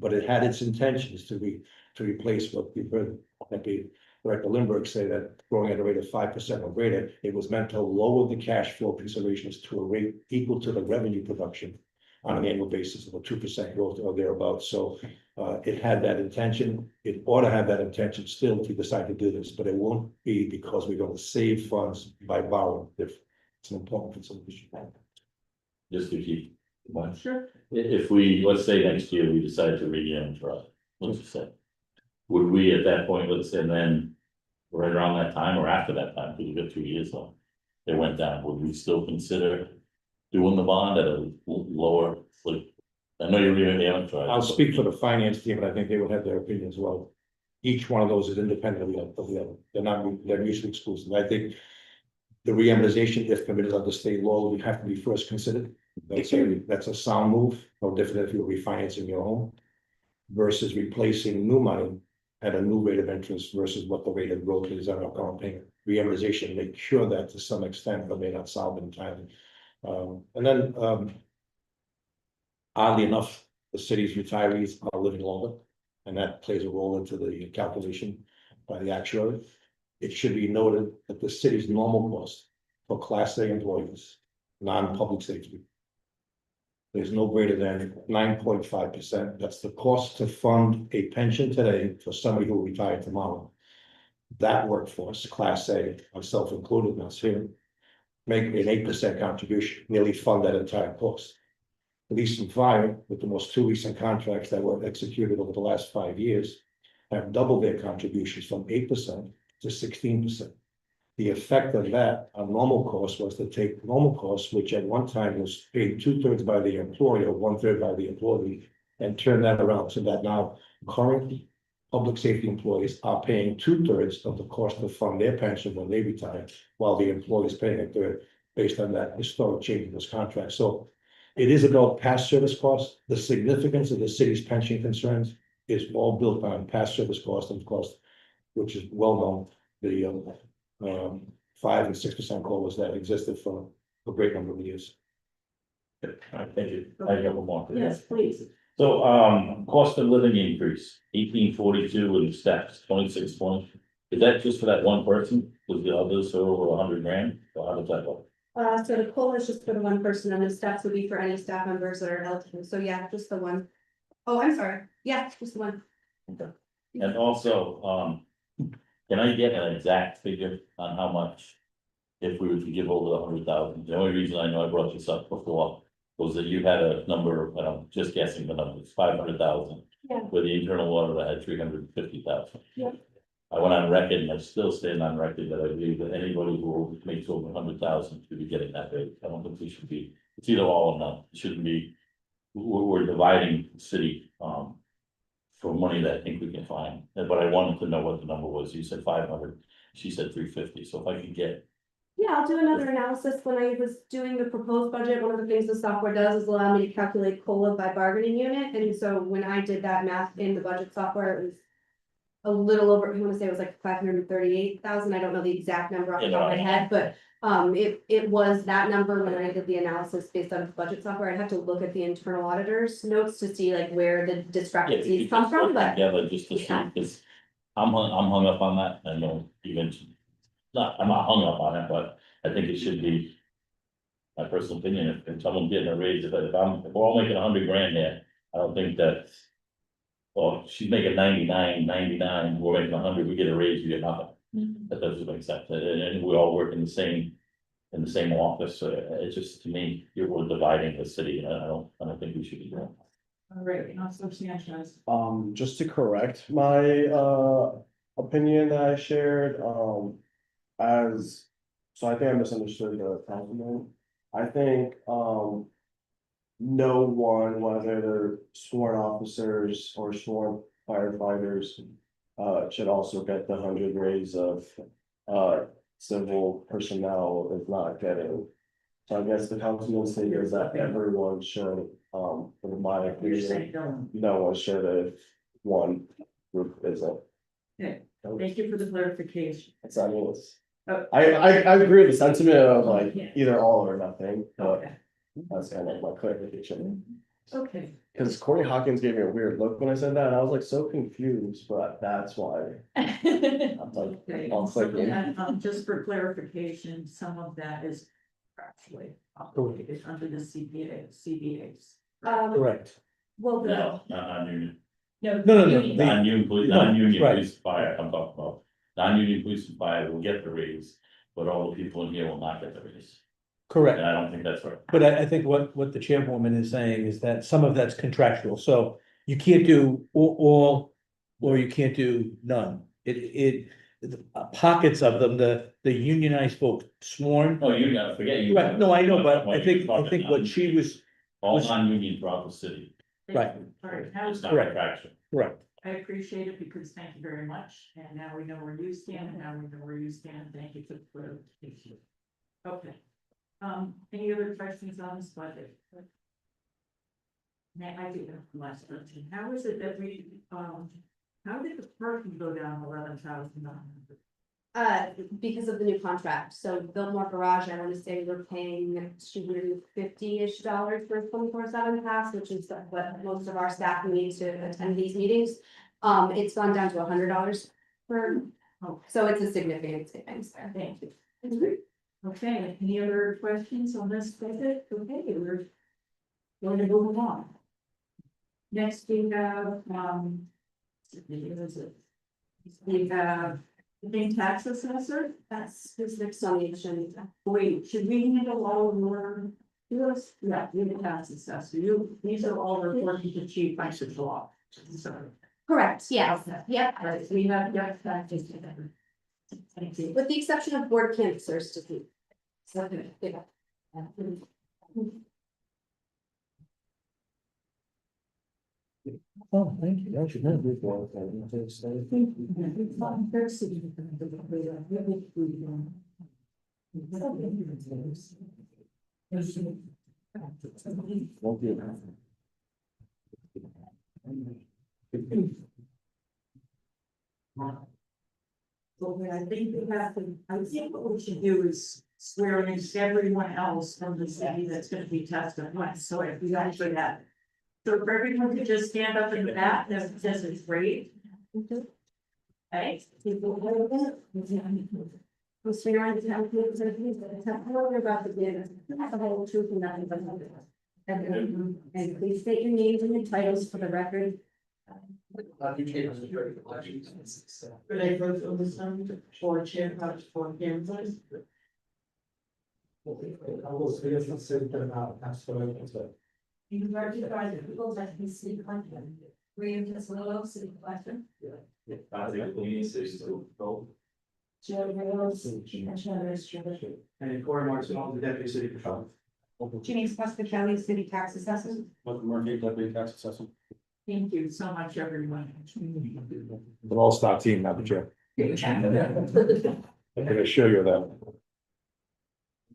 But it had its intentions to replace what we've heard, Director Lindbergh say, that growing at a rate of 5% or greater, it was meant to lower the cash flow considerations to a rate equal to the revenue production on an annual basis of a 2% growth or thereabouts. So it had that intention. It ought to have that intention still if we decide to do this, but it won't be because we're going to save funds by borrowing. If it's an important consideration. just to keep. Sure. If we, let's say next year, we decide to reamortize, let's just say. Would we at that point, let's say, and then right around that time or after that time, because we've got 2 years left, they went down, would we still consider doing the bond at a lower, like, I know you're reamortizing. I'll speak for the finance team, but I think they would have their opinion as well. Each one of those is independent of the other. They're mutually exclusive. I think the reamortization, if permitted under state law, would have to be first considered. That's a sound move, no different if you're refinancing your home versus replacing new money at a new rate of interest versus what the rate of growth is on our current payment. Reamortization make sure that to some extent, but may not solve it entirely. And then, oddly enough, the city's retirees are living longer, and that plays a role into the calculation by the actuary. It should be noted that the city's normal cost for Class A employees, non-public safety, is no greater than 9.5%. That's the cost to fund a pension today for somebody who will retire tomorrow. that workforce, Class A, myself included, and us here, make an 8% contribution, nearly fund that entire cost. Police and fire, with the most two recent contracts that were executed over the last 5 years, have doubled their contributions from 8% to 16%. The effect of that on normal costs was to take normal costs, which at one time was paid 2/3 by the employer, 1/3 by the employee, and turn that around so that now current public safety employees are paying 2/3 of the cost to fund their pension when they retire, while the employee is paying 1/3 based on that historic change in this contract. So it is about past service costs. The significance of the city's pension concerns is all built on past service costs and cost, which is well known, the 5% and 6% COLAs that existed for a great number of years. All right, thank you. I have one more. Yes, please. So, cost of living increase, 1842 with steps, 26 points. Is that just for that one person? Was the others are over 100 grand? Or how does that go? So the COLA is just for the one person and the steps would be for any staff members that are eligible. So yeah, just the one. Oh, I'm sorry. Yeah, just the one. And also, can I get an exact figure on how much? If we were to give over 100,000, the only reason I know I brought this up before was that you had a number, just guessing the number, it's 500,000. Yeah. Where the internal auditor had 350,000. Yeah. I went on record and I still stand on record that I believe that anybody who makes over 100,000 should be getting that rate. I don't think we should be, it's either all or none, it shouldn't be. We're dividing the city, for money that I think we can find, but I wanted to know what the number was. You said 500, she said 350, so if I could get. Yeah, I'll do another analysis. When I was doing the proposed budget, one of the things the software does is allow me to calculate COLA by bargaining unit. And so when I did that math in the budget software, it was a little over, I want to say it was like 538,000. I don't know the exact number off the top of my head, but it was that number when I did the analysis based on the budget software. I'd have to look at the internal auditor's notes to see like where the discrepancies come from, but Together just to see, yeah. because I'm hung up on that, I know you mentioned. I'm not hung up on it, but I think it should be. My personal opinion, if someone's getting a raise, if we're all making 100 grand there, I don't think that. Well, she's making 99, we're making 100, we get a raise, we get nothing. That doesn't make sense, and we all work in the same office, so it's just, to me, we're dividing the city, and I don't think we should be doing. All right, Councilor Sanchez. Just to correct my opinion that I shared, so I think I misunderstood the councilman. I think no one, whether they're sworn officers or sworn firefighters, should also get the 100 raise of civil personnel is not getting. So I guess the councilman's thing is that everyone should, in my opinion, no one should if one group isn't. Okay, thank you for the clarification. It's, I mean, it's, Oh. I agree with the sentiment of like Yeah. either all or nothing, but Okay, that's kind of my clarification. okay. Cause Corey Hawkins gave me a weird look when I said that, and I was like so confused, but that's why. I'm like, Okay, I'm so, clicking. just for clarification, some of that is actually obligated under the CBAs. Correct. Well, the No, not non-union. No, no, no. union. Non-union Right. police and fire, I'm talking about, non-union police and fire will get the raise, but all the people in here will not get the raise. Correct. And I don't think that's right. But I think what the chairwoman is saying is that some of that's contractual, so you can't do all, or you can't do none. The pockets of them, the unionized folks sworn. No, you gotta forget you. Right, no, I know, but I think what she was, All non-union throughout the city, right, All right, now, it's not Correct. contraction. correct. I appreciate it because thank you very much, and now we know where you stand, and now we know where you stand, thank you for the clarification. Okay, any other questions on this budget? May I do that last question, how is it that we, how did the parking go down $11,900? because of the new contract, so Biltmore Garage, I want to say we're paying $250-ish for 24/7 pass, which is what most of our staff need to attend these meetings. It's gone down to $100 per, so it's a significant savings there. Thank you. Okay, any other questions on this budget? Okay, we're going to move on. Next, we have, we have The main tax assessor, That's who's next on the agenda. wait, should we handle all of your? Yes, yeah, you're the tax assessor, these are all reporting to chief financial officer. Correct, yes, Okay. yep, Right, we have, yeah, taxes. Thank you. with the exception of board canvassers to be. Okay. Yeah. Oh, thank you. That should not be So I think we have to, I think what we should do is swear in everyone else from the city that's gonna be tested once, so if we don't do that. So if everyone could just stand up in the back, that says it's great. Okay. We'll swing around the town, please, tell me about the dinner, the whole truth and nothing but the truth. And please state your names and your titles for the record. Could I vote on this one for chair, for Kansas? You recognize the people that can see content. William Tesoro, city collector. Joe Rose, And Corey Martinez, the deputy city patrol. Janice Pasquale, city tax assessor. Michael Murphy, deputy tax assessor. Thank you so much, everyone. An all-star team, Madam Chair. I can assure you that.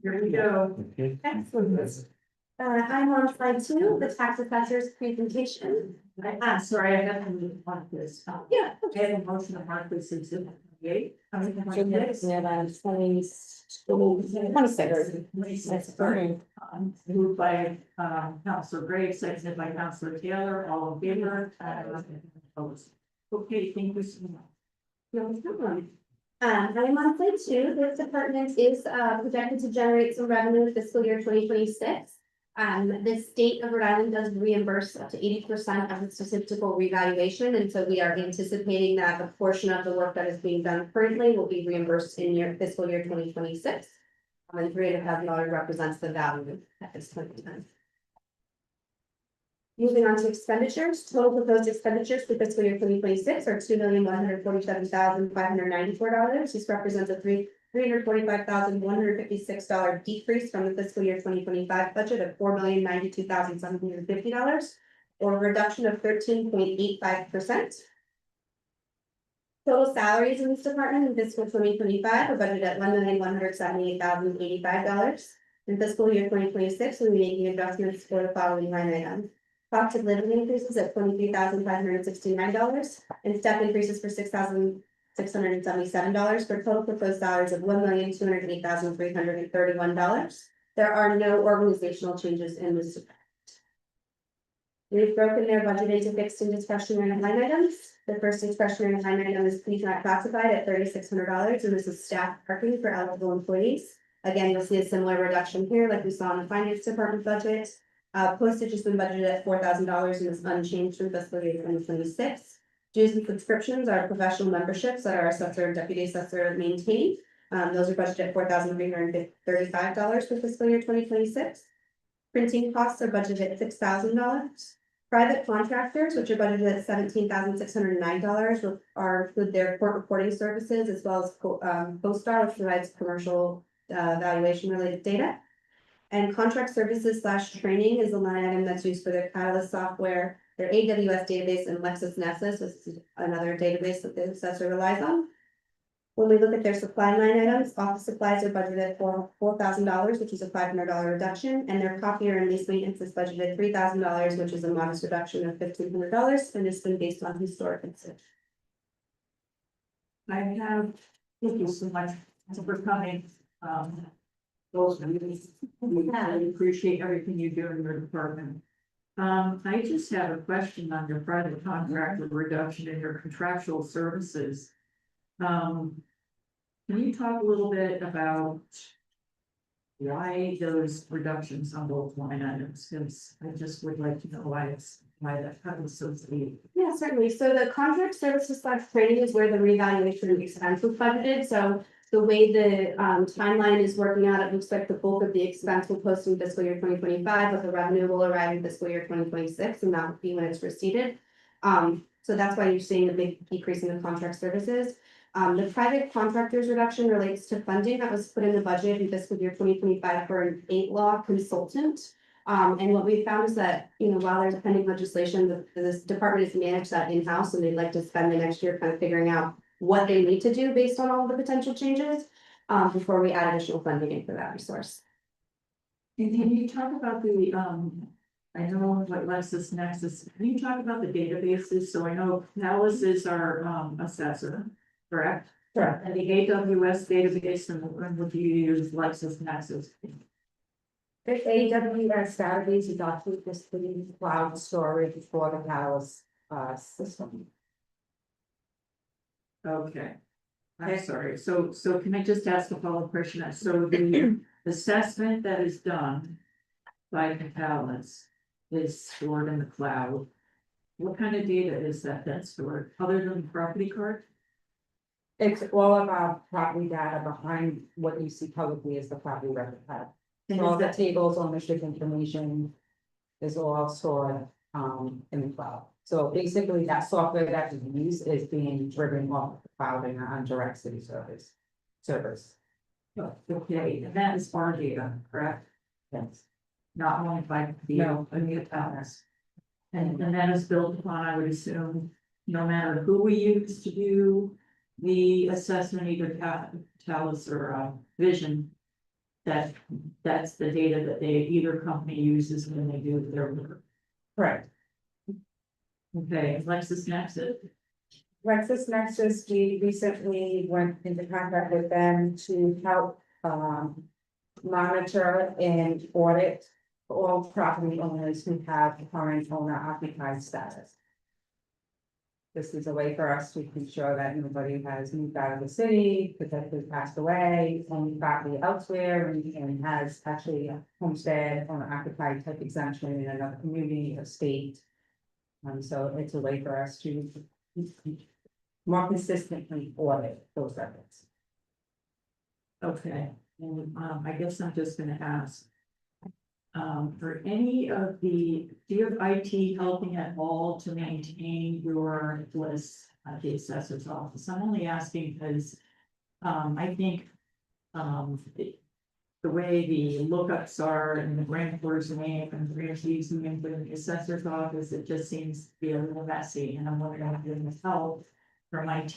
Here we go. Excellent. I'm on slide 2, the tax assessor's presentation. I'm sorry, I got to move on this. Yeah. I have a motion to mark this as a 28. Yeah, that's 26. Moved by, Counselor Gray, seconded by Counselor Taylor, all in favor, opposed. Okay, thank you so much. No problem. I'm on slide 2, this department is projected to generate some revenue in fiscal year 2026. The state of Rhode Island does reimburse up to 80% of the statistical revaluation, and so we are anticipating that a portion of the work that is being done currently will be reimbursed in your fiscal year 2026. And $300,000 represents the value at this point in time. Moving on to expenditures, total proposed expenditures for fiscal year 2026 are $2,147,594. This represents a $345,156 decrease from the fiscal year 2025 budget of $4,092,750, or a reduction of 13.85%. Total salaries in this department in fiscal 2025 are budgeted at $1,178,085. In fiscal year 2026, we'll be making adjustments for the following line items. Cost of living increases at $23,569, and step increases for $6,677 for total proposed salaries of $1,208,331. There are no organizational changes in this department. We've broken their budget into fixed and discretionary line items. The first discretionary line item is please not classified at $3,600, and this is staff parking for eligible employees. Again, you'll see a similar reduction here like we saw in the finance department budget. Postage has been budgeted at $4,000 and is unchanged from fiscal year 2026. Dues and subscriptions are professional memberships that our assessor and deputy assessor maintain. Those are budgeted at $4,335 for fiscal year 2026. Printing costs are budgeted at $6,000. Private contractors, which are budgeted at $17,609, are include their court reporting services as well as CoStar, which provides commercial valuation related data. And contract services / training is a line item that's used for their Catalyst software, their AWS database, and LexisNexis, which is another database that the assessor relies on. When we look at their supply line items, office supplies are budgeted for $4,000, which is a $500 reduction, and their copier and lease maintenance is budgeted $3,000, which is a modest reduction of $1,500, and it's been based on historic research. Thank you so much for coming. Those meetings, we really appreciate everything you do in your department. I just have a question on your private contractor reduction in your contractual services. Can you talk a little bit about why those reductions on both line items, because I just would like to know why that cut was so steep. Yeah, certainly. So the contract services / training is where the reevaluation expense was budgeted. So the way the timeline is working out, it looks like the bulk of the expense will post in fiscal year 2025, but the revenue will arrive in fiscal year 2026, and that would be when it's receipted. So that's why you're seeing a big decrease in the contract services. The private contractors reduction relates to funding that was put in the budget in fiscal year 2025 for an 8 law consultant. And what we found is that, while there's pending legislation, this department has managed that in-house, and they'd like to spend the next year kind of figuring out what they need to do based on all of the potential changes, before we add additional funding in for that resource. And can you talk about the, I know what LexisNexis, can you talk about the databases? So I know Palace is our assessor, correct? Correct. And the AWS database, and would you use LexisNexis? The AWS database is actually just the cloud storage for the Palace system. Okay. I'm sorry, so can I just ask a follow-up question? So the assessment that is done by the Palace is stored in the cloud. What kind of data is that that's stored, other than the property card? It's all of our property data behind what you see publicly as the property record pad. And All is the that, tables, ownership information is all stored in the cloud. So basically that software that we use is being driven off the cloud and on direct city servers. okay, and that is our data, correct? Yes. Not owned by the No. Palace. And that is built upon, I would assume, no matter who we use to do the assessment, either Palace or Vision. That's the data that either company uses when they do their work. Correct. Okay, LexisNexis, LexisNexis, we recently went into contract with them to help monitor and audit all property owners who have current owner occupied status. This is a way for us to ensure that nobody has moved out of the city, potentially passed away, owned property elsewhere, and has actually a homestead owner occupied type exemption in another community or state. So it's a way for us to more consistently audit those records. okay, and I guess I'm just gonna ask. For any of do you have IT helping at all to maintain your list at the assessor's office? I'm only asking because, I think, the way the lookups are and the grandfather's name and the grantee's name for the assessor's office, it just seems to be a little messy, and I'm wondering if there's help from IT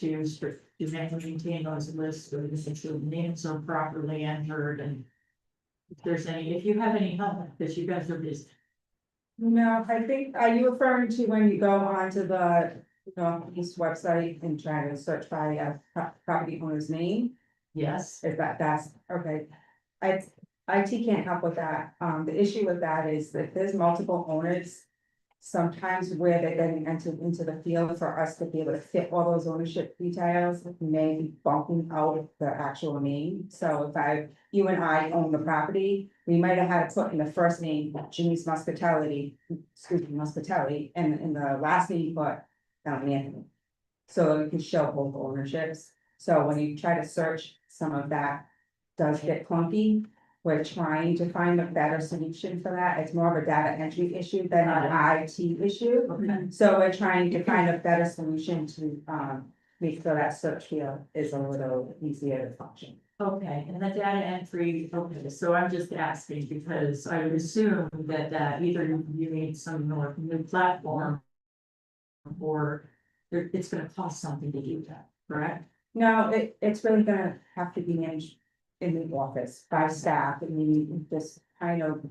to maintain those lists, or to make sure the names are properly entered, and if you have any help, because you guys are busy. No, I think, are you referring to when you go onto the Northeast website and try to search by a property owner's name? Yes, Is that's, okay. IT can't help with that. The issue with that is that there's multiple owners. Sometimes where they're getting entered into the field for us to be able to fit all those ownership details, may be bumping out the actual name. So if you and I own the property, we might have had to put in the first name, Jimmy's Muscatelli, and in the last name, put Anthony. So you can show both ownerships. So when you try to search, some of that does get clunky. We're trying to find a better solution for that. It's more of a data entry issue than an IT issue. okay, So we're trying to find a better solution to make sure that search field is a little easier to function. okay, and the data entry, okay, so I'm just asking because I would assume that either you need some more new platform. Or it's gonna cost something to do that, correct? No, it's really gonna have to be managed in the office by staff, and we just kind of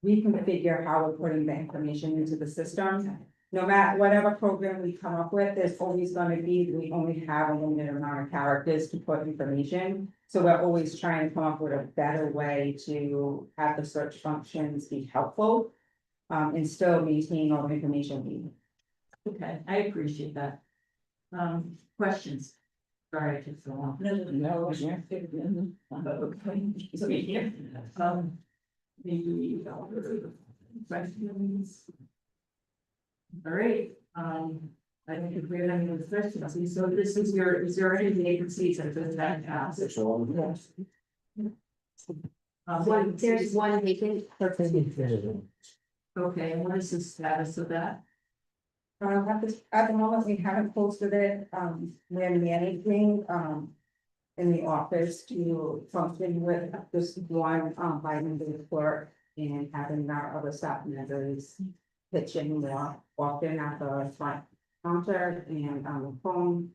reconfigure how we're putting the information into the system. No matter whatever program we come up with, there's always gonna be, we only have a limited amount of characters to put information. So we're always trying to come up with a better way to have the search functions be helpful. And still maintain all the information we need. Okay, I appreciate that. Questions? Sorry, it took so long. No, yeah. So, yeah, the questions. All right, I don't think we have any other questions. So this is is there any vacancies at the time? There's one vacant. Okay, and what is the status of that? At the moment, we haven't posted it, we're managing, in the office to function with this one, bilingual clerk and having our other staff members pitch in more often at the front counter and on the phone.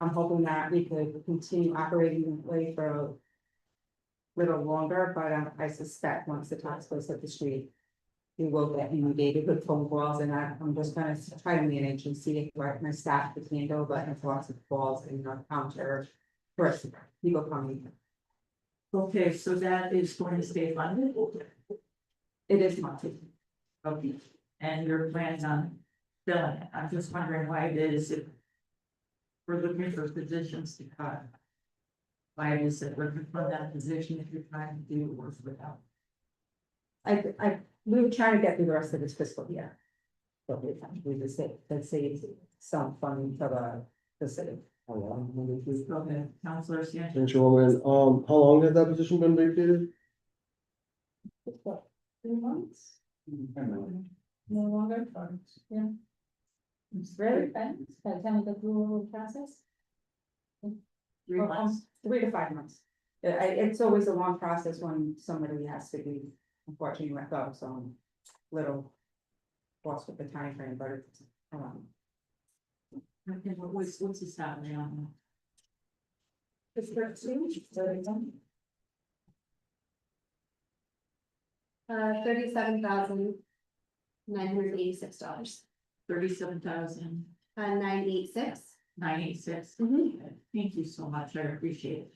I'm hoping that we could continue operating that way for a little longer, but I suspect once the tax goes hit the street, we will get inundated with phone calls, and I'm just gonna try to manage and see if my staff can handle, but it's lots of calls in our counter. First, people coming. Okay, so that is going to stay funded? It is monthly. Okay, and you're planning on filling it. I'm just wondering why it is if we're looking for positions to cut. Why is it looking for that position if you're trying to do work without? We were trying to get through the rest of this fiscal year. But we just say, let's say it's some funding for the city. Okay, Counselor Sanchez. Chairwoman, how long has that position been vacated? 3 months? No longer, yeah. It's very fast, by the time we go through the process. 3 months. 3 to 5 months. It's always a long process when somebody has to be unfortunately let go, so I'm a little lost with the time frame, but it's, Okay, what's the salary on it's 13. $37,986. that? $37,986. 986. Thank you so much. I appreciate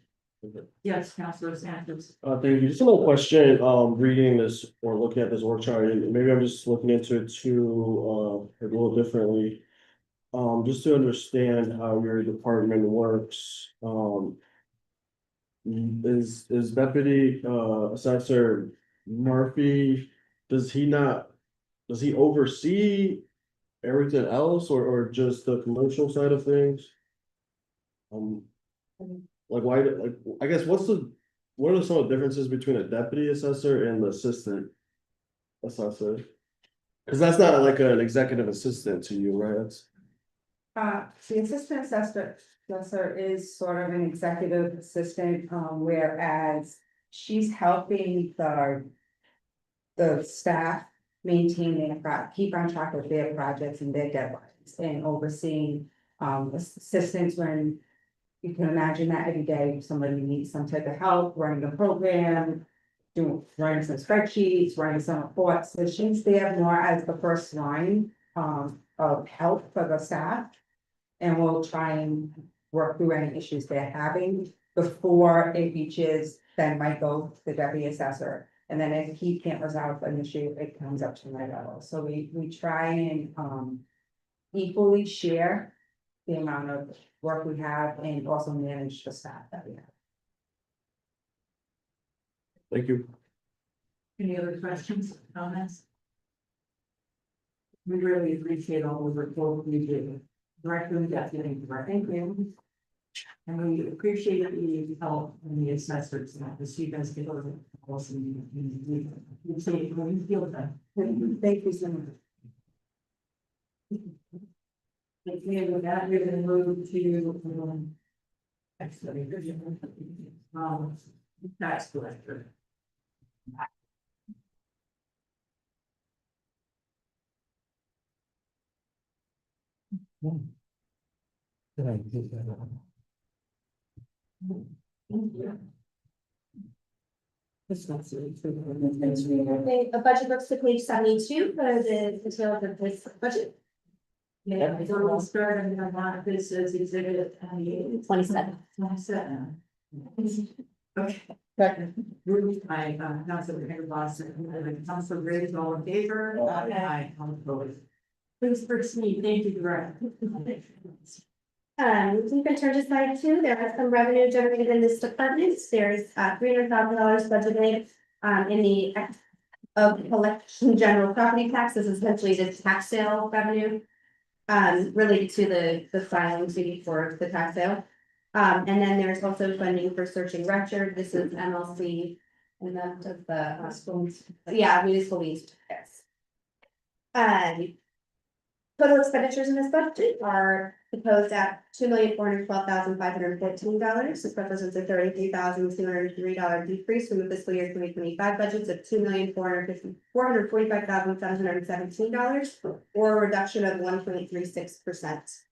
it. Yes, Counselor Sanchez. Thank you. Just a little question, reading this or looking at this org chart, and maybe I'm just looking into it too, a little differently. Just to understand how your department works, is Deputy, Assessor Murphy, does he oversee everything else or just the commercial side of things? Like why, like, I guess what are some of the differences between a deputy assessor and the assistant assessor? Cause that's not like an executive assistant to you, right? That's. The assistant assessor is sort of an executive assistant, whereas she's helping the staff maintain keep on track of their projects and their deadlines and overseeing, assistance when you can imagine that every day somebody needs some type of help running a program, running some spreadsheets, running some reports. So she's there more as the first line, of help for the staff. And we'll try and work through any issues they're having before it reaches, then might go to the deputy assessor. And then if he can't resolve an issue, it comes up to my level. So we try and equally share the amount of work we have and also manage the staff that we have. Thank you. Any other questions, comments? We really appreciate all the work you do. Director and deputy director. Thank you. And we appreciate the help in the assessors, so you guys get over also. You say, when you feel that. Thank you so much. Okay, with that, we're gonna move to, actually, tax collector. A budget books to page 72 for the details of this budget. Yeah, so we'll start on the amount this is exhibit 28. 27. 27. Okay. Moved by Councilor Henry Boston, Councilor Graves, all in favor? Aye. All opposed. Please proceed. Thank you, Director. We can turn to slide 2. There are some revenue generated in this department. There's $300,000 budgeted in the of collection general property tax. This is essentially the tax sale revenue related to the filing fee for the tax sale. And then there's also funding for searching record. This is MLC and then municipal lease. Yes. Total expenditures in this budget are proposed at $2,412,514. This represents a $33,203 decrease from the fiscal year 2025 budgets of $2,445,717, or a reduction of 1.36%.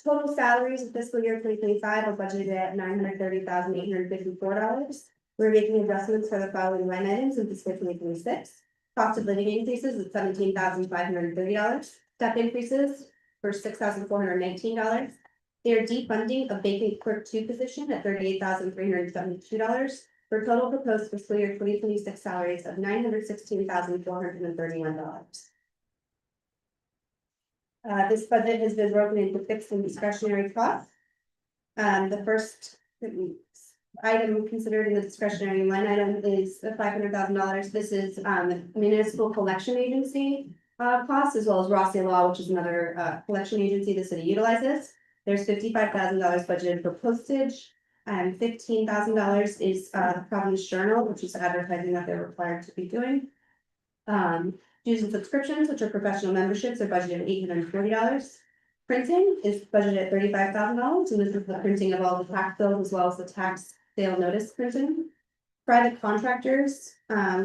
Total salaries in fiscal year 2025 are budgeted at $930,854. We're making adjustments for the following line items in fiscal 2026. Cost of living increases at $17,530. Step increases for $6,419. They are defunding a vacant clerk 2 position at $38,372, for total proposed fiscal year 2026 salaries of $916,431. This budget has been broken into fixed and discretionary costs. The first item considered in the discretionary line item is the $500,000. This is municipal collection agency costs, as well as Rossi Law, which is another collection agency the city utilizes. There's $55,000 budgeted for postage, and $15,000 is Providence Journal, which is advertising that they're required to be doing. Dues and subscriptions, which are professional memberships, are budgeted at $840. Printing is budgeted at $35,000, and this is the printing of all the tax bills as well as the tax sale notice printing. Private contractors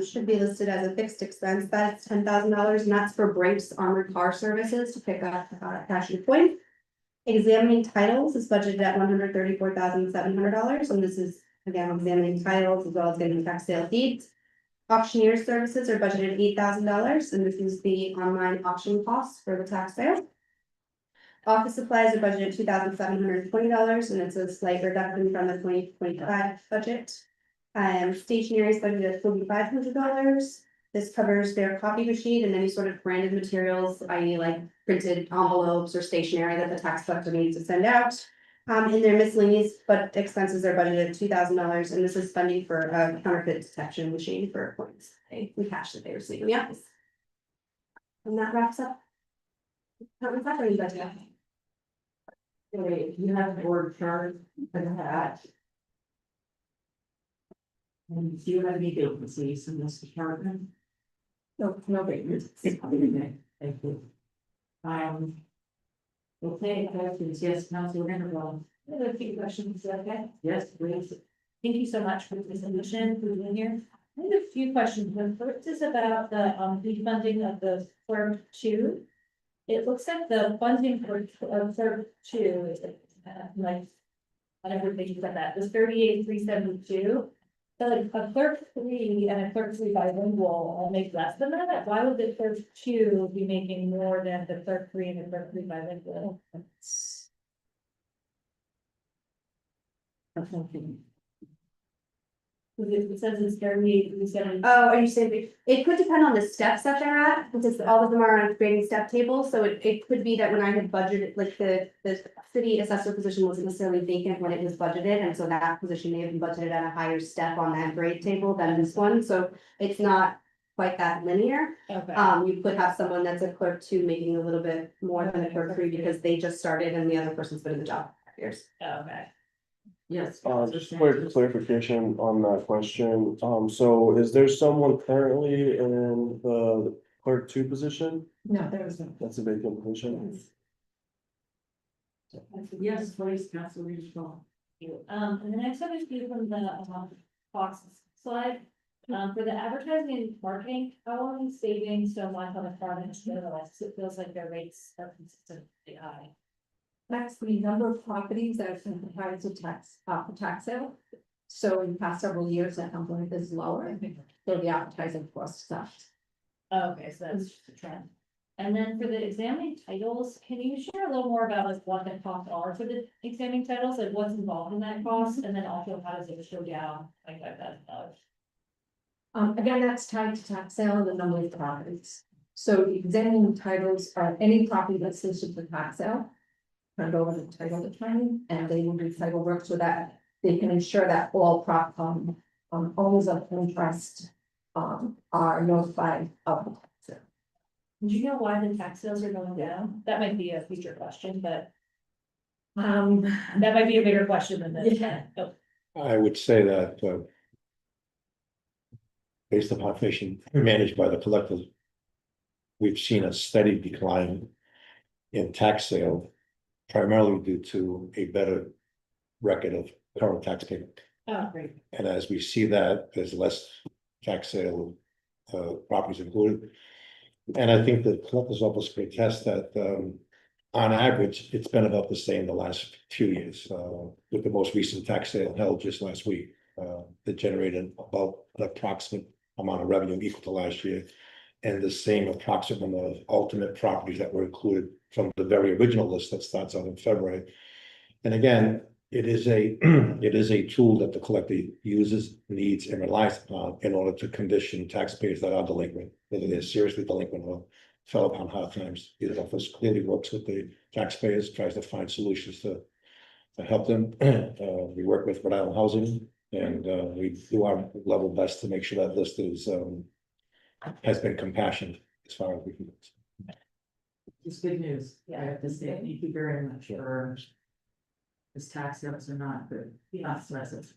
should be listed as a fixed expense. That's $10,000, and that's for Brinks Armored Car Services to pick up cash and coin. Examining titles is budgeted at $134,700, and this is again examining titles as well as getting tax sale deeds. Auctioneer services are budgeted at $8,000, and this is the online auction costs for the tax sale. Office supplies are budgeted at $2,720, and it's a slight reduction from the 2025 budget. Stationery is budgeted at $4,500. This covers their copy machine and any sort of branded materials, i.e. like printed envelopes or stationery that the tax collector needs to send out. In their miscellaneous but expenses are budgeted at $2,000, and this is funding for a counterfeit detection machine for coins. We cash that they receive in the office. And that wraps up. That was that for you, budget. You have the board chart for that. And do you have any vacancies in this department? No vacancies. Thank you. Okay, questions, yes, Councilor Vanderbilt. I have a few questions, okay? Yes, please. Thank you so much for the presentation, for being here. I have a few questions. The first is about the refunding of the clerk 2. It looks like the funding for clerk 2 is like, I never think about that, was 38,372. So like a clerk 3 and a clerk 3 bilingual all make less than that. Why would the clerk 2 be making more than the clerk 3 and the clerk 3 bilingual? It says it's 38,372. Oh, are you saying, it could depend on the steps that they're at, because all of them are on grading step tables, so it could be that when I had budgeted, like the city assessor position wasn't necessarily vacant when it was budgeted, and so that position may have been budgeted at a higher step on that grade table than this one, so it's not quite that linear. Okay. You could have someone that's a clerk 2 making a little bit more than a clerk 3 because they just started and the other person's been in the job for 5 years. Okay. Yes. Just quick clarification on that question. So is there someone currently in the clerk 2 position? No, there was no. That's a vacant position. Yes, please, Councilor Vanderbilt. And the next one is due from the Fox slide. For the advertising and marketing, how are we saving so much on the front end? It feels like their rates are consistently high. That's the number of properties that have been provided to tax sale. So in the past several years, that number is lower, so the advertising cost stopped. Okay, so that's just a trend. And then for the examining titles, can you share a little more about like what the costs are for the examining titles, like what's involved in that cost, and then also how does it show down like $5,000? Again, that's tied to tax sale and the number of properties. So the examining titles are any property that's listed for tax sale. turn it over to title attorney, and they will do title work so that they can ensure that all owners of interest, are notified of the tax. Do you know why the tax sales are going down? That might be a future question, but. That might be a bigger question than this. Oh, I would say that, based upon information managed by the collectors, we've seen a steady decline in tax sale, primarily due to a better record of current tax payment. oh, great. And as we see that, there's less tax sale, properties included. And I think the collector's office can attest that, on average, it's been about the same the last few years, with the most recent tax sale held just last week. That generated about an approximate amount of revenue equal to last year. And the same approximate amount of ultimate properties that were included from the very original list that starts out in February. And again, it is a, it is a tool that the collector uses, needs, and relies upon in order to condition taxpayers that are delinquent, whether they're seriously delinquent or fell upon hard times. The office clearly works with the taxpayers, tries to find solutions to help them. We work with Rhode Island Housing, and we do our level best to make sure that list is has been compassionate as far as we can. It's good news. I have to say, thank you very much for. This tax sales are not good, not residents,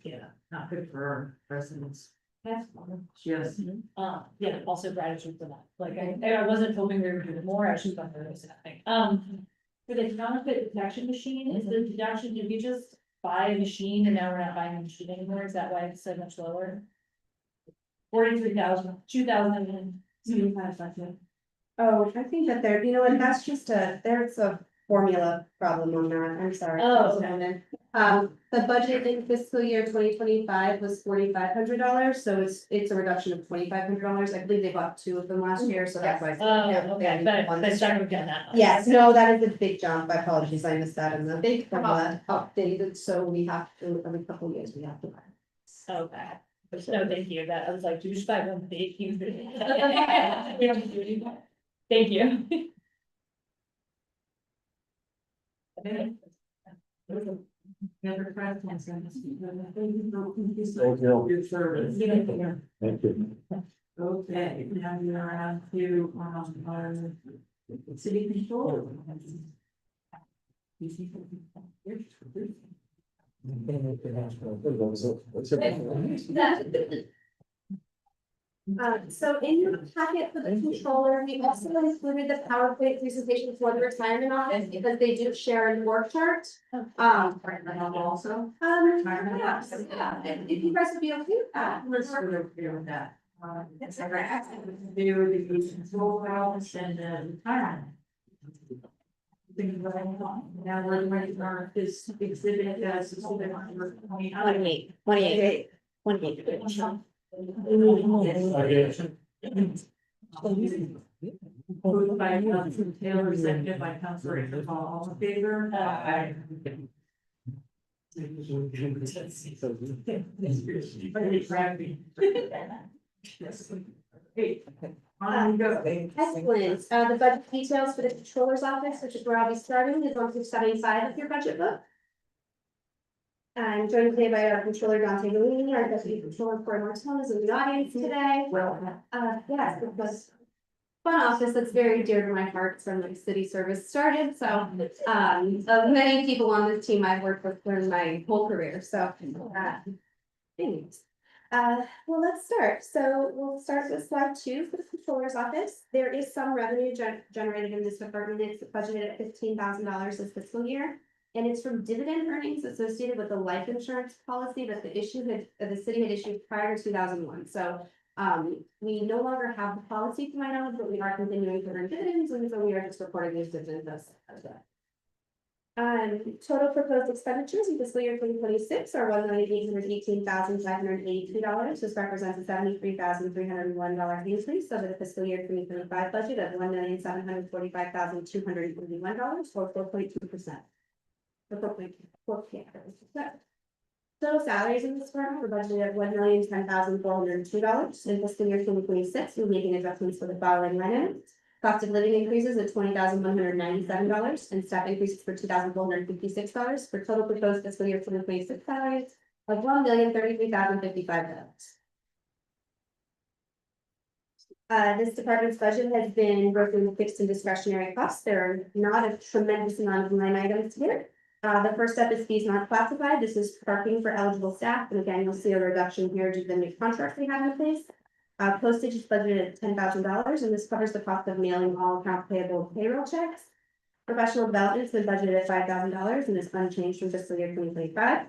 not good for our residents. That's Yes. yeah, also gratitude for that. Like, I wasn't hoping we were doing more, I should have done this, I think. For the counterfeit detection machine, is the deduction, did we just buy a machine and now we're not buying a machine anymore? Is that why it's so much lower? 43,000, 2,000. Oh, I think that there, you know what, that's just there's a formula problem on that, I'm sorry. Oh. The budget in fiscal year 2025 was $4,500, so it's a reduction of $2,500. I believe they bought two of them last year, so that's why. Oh, okay, but it's not gonna get that. Yes, no, that is a big jump, I apologize, I missed that in the big updated, so we have to, every couple of years, we have to buy. Okay. No, thank you, that, I was like, you just buy one big, huge. Thank you. Never presidents. Thank you so Thank you. Your service. Thank you. Okay, now we are on to, our city control. So in your packet for the controller, we also included the PowerPoint presentation for the retirement office because they do share in the work chart. Also. Perhaps, yeah, if you guys would be okay with that. Let's go over with that. Yes, I do the control house and retirement. Now we're ready for this exhibit as. 28. Moved by Councilor Taylor, seconded by Councilor Hall, all in favor? Aye. Yes. Hey, on you go. Excellent. The budget details for the controller's office, which is where I'll be starting, is on page 75 of your budget book. I'm joined today by our controller Dante Galini, our deputy controller Corey Martone is in the audience today. Well. Yes, it was fun office that's very dear to my heart from the city service started, so of many people on this team I've worked with for my whole career, so thanks. Well, let's start. So we'll start with slide 2 for the controller's office. There is some revenue generated in this department. It's budgeted at $15,000 this fiscal year. And it's from dividend earnings associated with the life insurance policy that the city had issued prior to 2001. So we no longer have the policy to my knowledge, but we are continuing to earn dividends, and so we are just reporting these dividends as that. Total proposed expenditures in fiscal year 2026 are $1,818,582. This represents a $73,301 increase over the fiscal year 2025 budget of $1,745,281, or 4.2%. Total salaries in this firm were budgeted at $1,010,402. In fiscal year 2026, we're making adjustments for the following line items. Cost of living increases at $20,197 and step increases for $2,456 for total proposed fiscal year 2026 salaries of $1,033,055. This department's budget has been broken into fixed and discretionary costs. There are not a tremendous amount of line items here. The first step is fees not classified. This is parking for eligible staff. And again, you'll see a reduction here due to the new contract we have in place. Postage is budgeted at $10,000, and this covers the cost of mailing all account payable payroll checks. Professional development has been budgeted at $5,000 and is unchanged from fiscal year 2025.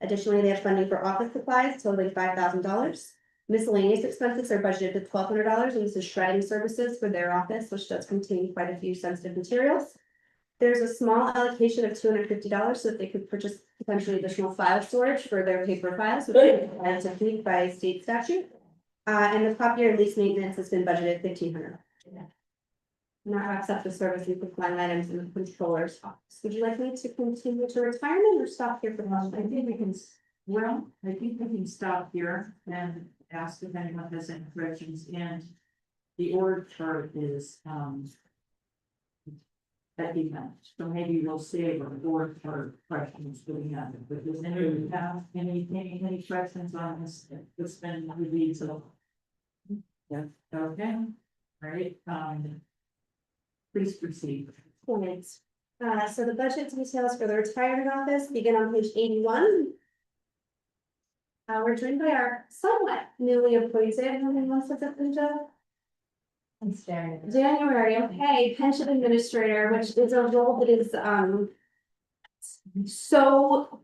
Additionally, they have funding for office supplies totaling $5,000. Miscellaneous expenses are budgeted at $1,200, and this is shredding services for their office, which does contain quite a few sensitive materials. There's a small allocation of $250 so that they could purchase potentially additional file storage for their paper files, which is required to meet by state statute. And the copier and lease maintenance has been budgeted at $1,500. And that wraps up the service and quick line items in the controller's office. Would you like me to continue to retirement or stop here for now? I think we can, well, I think we can stop here and ask if anyone has any questions, and the org chart is, at the end, so maybe we'll save our org chart questions for the end, but does anyone have any questions on this? It's been reviewed, so. Yeah, okay, all right, please proceed. Points. So the budget details for the retirement office begin on page 81. We're joined by our somewhat newly appointed, how many months has it been, Joe? January, okay, pension administrator, which is a role that is so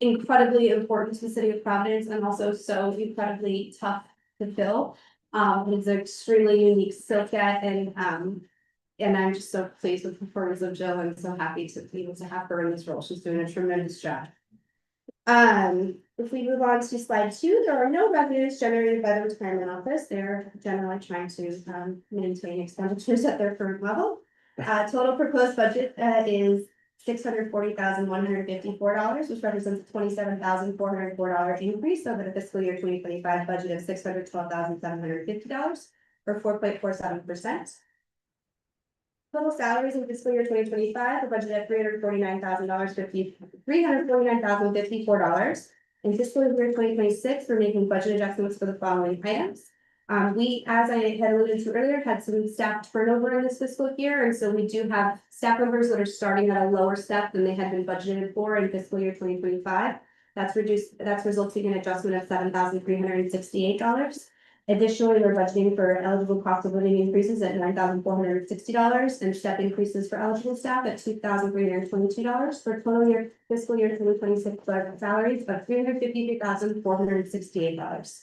incredibly important to the city of Providence and also so incredibly tough to fill. It's an extremely unique skill set, and I'm just so pleased with the performance of Jill and so happy to be able to have her in this role. She's doing a tremendous job. If we move on to slide 2, there are no revenues generated by the retirement office. They're generally trying to maintain expenditures at their current level. Total proposed budget is $640,154, which represents a $27,404 increase over the fiscal year 2025 budget of $612,750, or 4.47%. Total salaries in fiscal year 2025 are budgeted at $349,054. In fiscal year 2026, we're making budget adjustments for the following items. We, as I had alluded to earlier, had some staff turnover in this fiscal year, and so we do have staff members that are starting at a lower step than they had been budgeted for in fiscal year 2025. That's resulting in an adjustment of $7,368. Additionally, we're budgeting for eligible cost of living increases at $9,460 and step increases for eligible staff at $2,322 for total year fiscal year 2026 salaries of $353,468.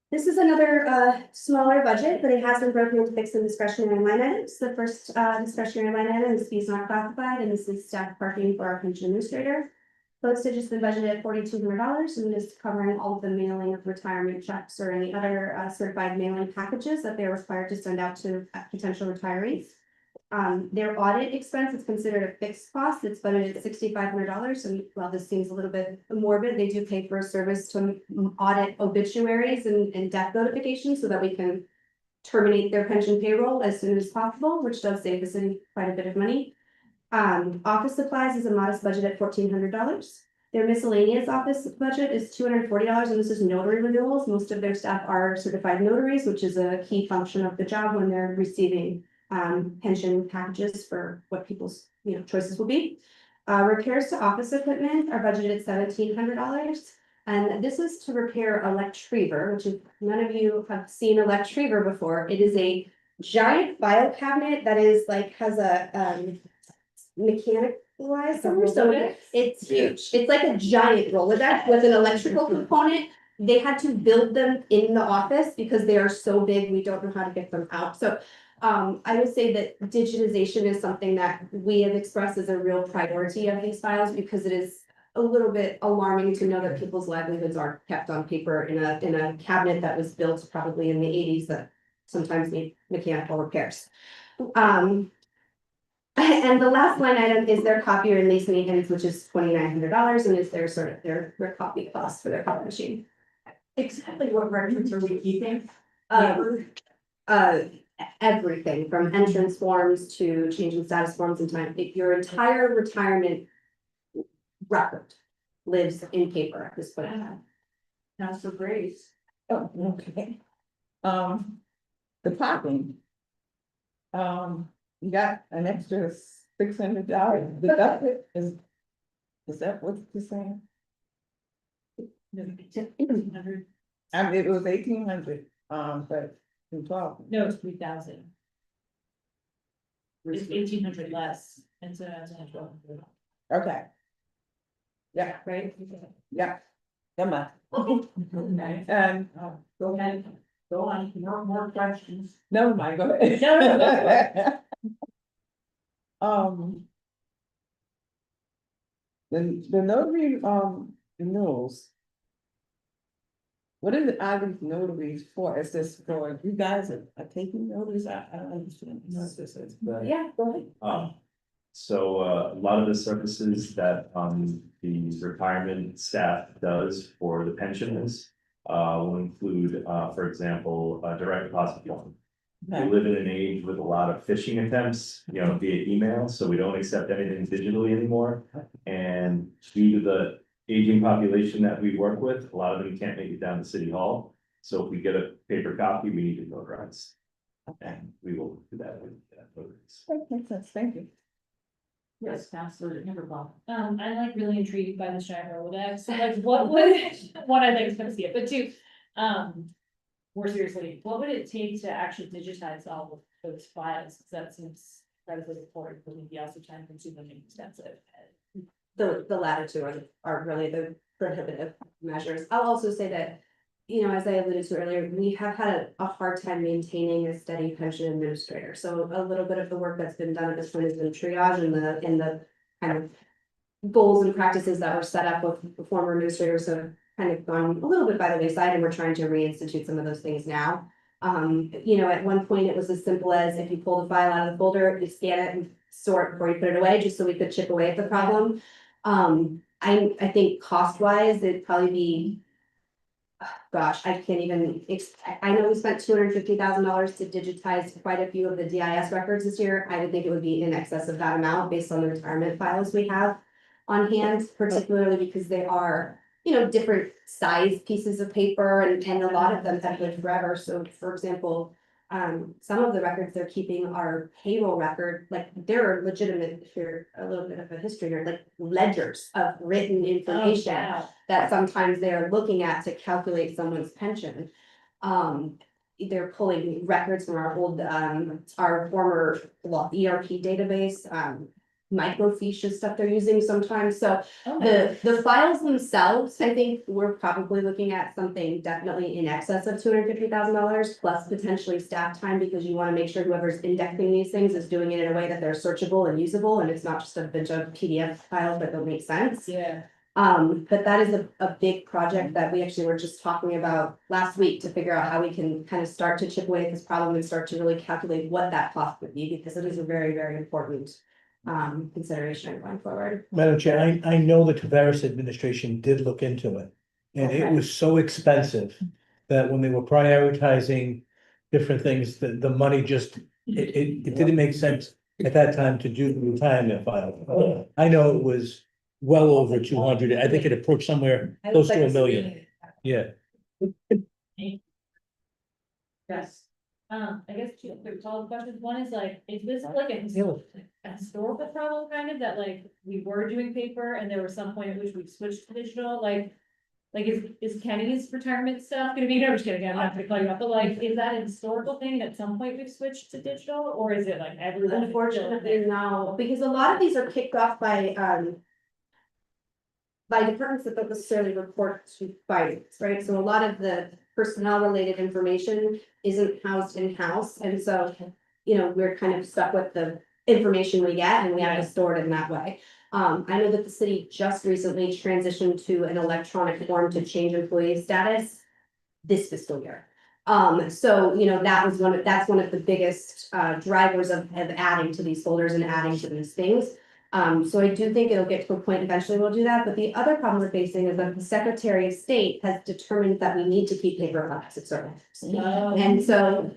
This is another smaller budget, but it has been broken into fixed and discretionary line items. The first discretionary line item is fees not classified, and this is staff parking for our pension administrator. Postage has been budgeted at $4,200, and this is covering all of the mailing of retirement checks or any other certified mailing packages that they're required to send out to potential retirees. Their audit expense is considered a fixed cost. It's budgeted at $6,500, and while this seems a little bit morbid, they do pay for a service to audit obituaries and death notifications so that we can terminate their pension payroll as soon as possible, which does save the city quite a bit of money. Office supplies is a modest budget at $1,400. Their miscellaneous office budget is $240, and this is notary renewals. Most of their staff are certified notaries, which is a key function of the job when they're receiving pension packages for what people's choices will be. Repairs to office equipment are budgeted at $1,700. And this is to repair a Lectrever, which if none of you have seen a Lectrever before, it is a giant file cabinet that is has a mechanicalized somewhere, so it's huge. It's like a giant Rolodex with an electrical component. They had to build them in the office because they are so big, we don't know how to get them out. So I would say that digitization is something that we have expressed as a real priority of these files, because it is a little bit alarming to know that people's livelihoods are kept on paper in a cabinet that was built probably in the 80s that sometimes need mechanical repairs. And the last line item is their copier and lease maintenance, which is $2,900, and is their copy cost for their copy machine. Exactly what records are we keeping? everything from entrance forms to changing status forms in time, your entire retirement record lives in paper at this point in time. Councilor Grace. Oh, okay. The parking. You got an extra $600 deducted, is that what you're saying? I mean, it was 1,800, but in 12. No, it's 3,000. It's 1,800 less, and so that's 1,200. Okay. Yeah, Right? yeah, come on. Okay, And, go ahead, go on, more questions. never mind, go ahead. No, no, go for it. Um. The notary, renewals. What are these notaries for? Is this for you guys are taking notaries? I don't understand what this is. Yeah, go ahead. So a lot of the services that the retirement staff does for the pensioners will include, for example, a direct deposit form. We Okay. live in an age with a lot of phishing attempts, via email, so we don't accept anything digitally anymore. And due to the aging population that we work with, a lot of them can't make it down to City Hall. So if we get a paper copy, we need to notarize. And we will do that with notaries. That makes sense, thank you. Yes, Councilor Timberbaum. I'm like really intrigued by the Shire Rolodex, so like what would, one, I'd like to see it, but two, more seriously, what would it take to actually digitize all of those files? Because that seems incredibly important, but maybe also time consuming and expensive. The latter two are really the prohibitive measures. I'll also say that, you know, as I alluded to earlier, we have had a hard time maintaining a steady pension administrator. So a little bit of the work that's been done at this point has been triage in the kind of goals and practices that were set up with the former administrators have kind of gone a little bit by the wayside, and we're trying to reinstitute some of those things now. You know, at one point it was as simple as if you pull the file out of the folder, you scan it and store it before you put it away, just so we could chip away at the problem. I think cost wise, it'd probably be, gosh, I can't even, I know we spent $250,000 to digitize quite a few of the DIS records this year. I would think it would be in excess of that amount based on the retirement files we have on hand, particularly because they are, you know, different size pieces of paper and a lot of them have lived forever. So for example, some of the records they're keeping are payroll record, like there are legitimate, if you're a little bit of a history nerd, like ledgers of written information that sometimes they're looking at to calculate someone's pension. They're pulling records from our old, our former ERP database, microfiche and stuff they're using sometimes. So the files themselves, I think we're probably looking at something definitely in excess of $250,000 plus potentially staff time, because you want to make sure whoever's indexing these things is doing it in a way that they're searchable and usable, and it's not just a bunch of PDF files that don't make sense. Yeah. But that is a big project that we actually were just talking about last week to figure out how we can kind of start to chip away at this problem and start to really calculate what that cost would be, because it is a very, very important consideration going forward. Madam Chair, I know the Tavares administration did look into it. And it Okay. was so expensive that when they were prioritizing different things, the money just, it didn't make sense at that time to do the retirement file. I know it was well over 200. I think it approached somewhere close to $1 million. Yeah. Yes. I guess two quick follow-up questions. One is like, is this like a historical problem kind of that like we were doing paper and there was some point at which we switched to digital? Like is Kenny's retirement stuff gonna be, no, I'm just kidding, I'm not gonna call you out, but like, is that a historical thing at some point we've switched to digital, or is it like everyone? Unfortunately, no, because a lot of these are kicked off by departments that don't necessarily report to finance, right? So a lot of the personnel related information isn't housed in-house, and so, you know, we're kind of stuck with the information we get and we have to store it in that way. I know that the city just recently transitioned to an electronic form to change employee status this fiscal year. So, you know, that's one of the biggest drivers of adding to these folders and adding to these things. So I do think it'll get to a point eventually we'll do that, but the other problem we're facing is that the Secretary of State has determined that we need to keep paper copies at certain times. And so,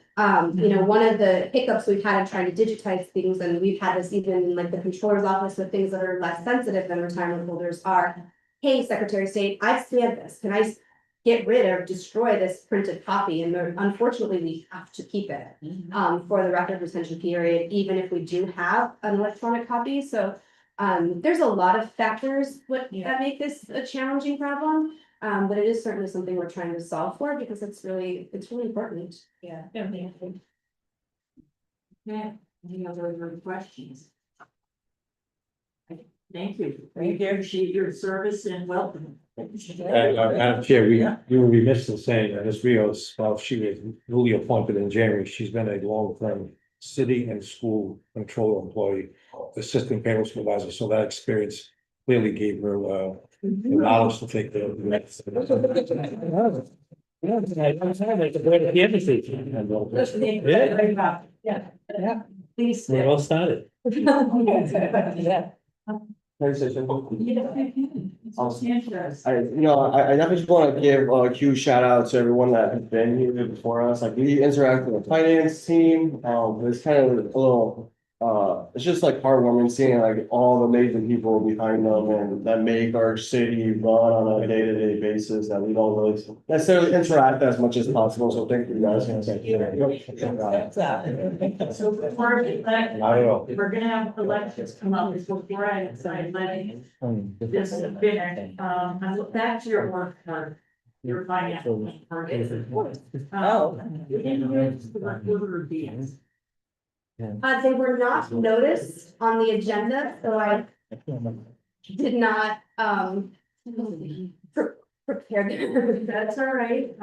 you know, one of the hiccups we've had in trying to digitize things, and we've had this even in like the controller's office with things that are less sensitive than retirement holders are. Hey, Secretary of State, I've scanned this. Can I get rid or destroy this printed copy? And unfortunately, we have to keep it for the record retention period, even if we do have an electronic copy. So there's a lot of factors that make this a challenging problem. But it is certainly something we're trying to solve for because it's really important. Yeah. Yeah, any other questions? Thank you. We appreciate your service and welcome. Madam Chair, we were remiss in saying that Ms. Rios, while she was newly appointed in January, she's been a long-term city and school control employee, assistant payroll supervisor, so that experience clearly gave her the knowledge to take the next. Yeah. Please. We're all started. Yeah. I definitely just want to give a huge shout out to everyone that has been here before us. Like we interact with the finance team. It's kind of a little, it's just like heartwarming seeing like all the amazing people behind them and that make our city run on a day-to-day basis that we don't really necessarily interact as much as possible. So thank you guys. So before we let, Not at all. we're gonna have elections come up, before I let this finish, I look back to your work card, your financial. Oh. You didn't use the recorder deeds. They were not noticed on the agenda, so I did not, prepare them. That's all right,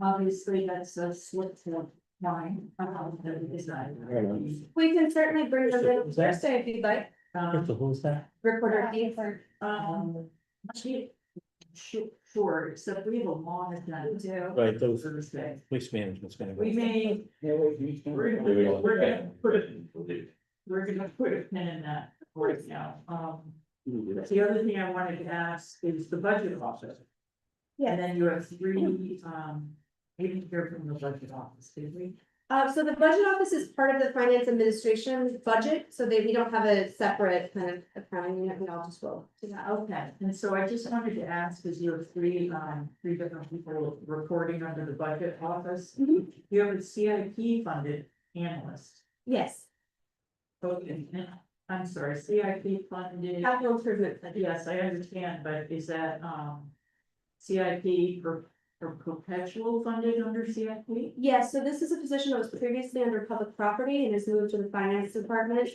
obviously, that's a slip to mine, that is not. We can certainly bring them in Thursday if you'd like. Who's that? Recorder deeds. Sure, except we have a long agenda. Right, those Thursday. waste management's gonna go. We may, we're gonna put a pin in that right now. The other thing I wanted to ask is the budget office. And then you have three, we didn't hear from the budget office, did we? So the budget office is part of the finance administration budget, so we don't have a separate kind of accounting unit, we all just roll to that. Okay, and so I just wanted to ask, because you have three different people reporting under the budget office. You have a CIP funded analyst. Yes, Okay, I'm sorry, CIP funded. capital improvement. Yes, I understand, but is that, CIP for perpetual funded under CIP? Yes, so this is a position that was previously under public property and has moved to the finance department,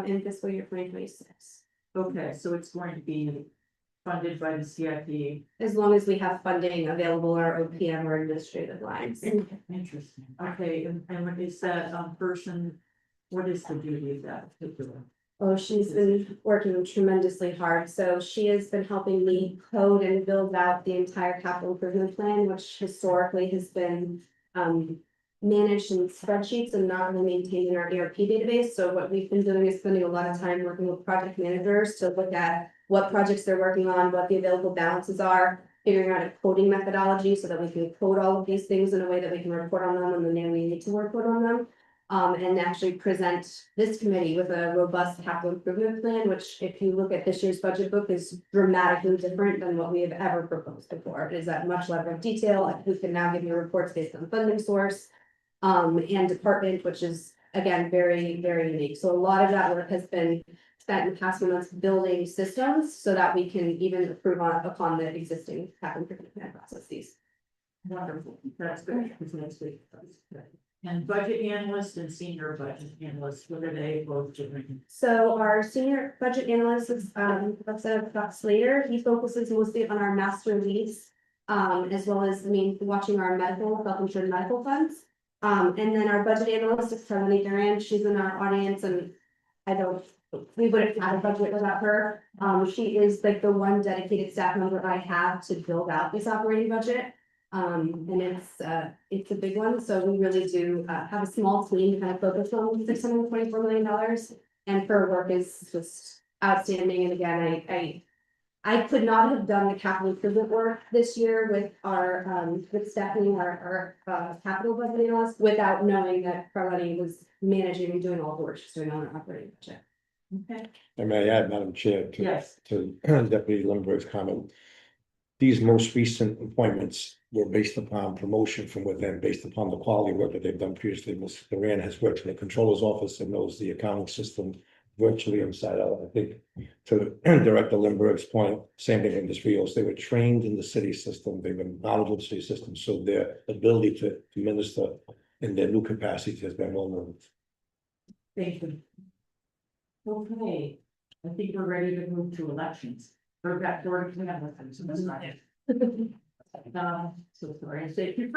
in fiscal year 2026. Okay, so it's going to be funded by the CIP. As long as we have funding available or OPM or administrative lines. Interesting, okay, and what is that, person, what is the duty of that particular? Oh, she's been working tremendously hard, so she has been helping me code and build out the entire capital improvement plan, which historically has been. Managed in spreadsheets and not really maintained in our ERP database, so what we've been doing is spending a lot of time working with project managers to look at what projects they're working on, what the available balances are. Figuring out a coding methodology so that we can code all of these things in a way that we can report on them and then we need to report on them. And actually present this committee with a robust capital improvement plan, which if you look at this year's budget book is dramatically different than what we have ever proposed before. It is at much level of detail. We can now give you reports based on funding source. And department, which is again, very, very unique. So a lot of that work has been spent in the past few months building systems so that we can even improve upon the existing capital improvement plan processes. Wonderful, that's good, because next week. That's good. And budget analyst and senior budget analyst, what are they both doing? So our senior budget analyst is, Dr. Slater. He focuses mostly on our master lease, as well as, watching our medical, self-insured medical funds. And then our budget analyst is Charlene Duran. She's in our audience and we wouldn't have a budget without her. She is like the one dedicated staff member I have to build out this operating budget. And it's a big one, so we really do have a small team kind of focused on $624 million. And her work is just outstanding, and again, I could not have done the capital improvement work this year with with Stephanie, our capital budget analyst, without knowing that Carletti was managing and doing all the work she's doing on our operating budget. Okay, I may add, Madam Chair, yes, to Deputy Lindbergh's comment. These most recent appointments were based upon promotion from within, based upon the quality of work that they've done previously. Ms. Duran has worked in the controller's office and knows the accounting system virtually inside out. I think to Director Lindbergh's point, same thing in the Rios, they were trained in the city system, they've been knowledgeable of the city system, so their ability to minister in their new capacity has been well known. thank you. Okay, I think we're ready to move to elections. We're back to work, we have nothing, so that's not it. So sorry, I say, you're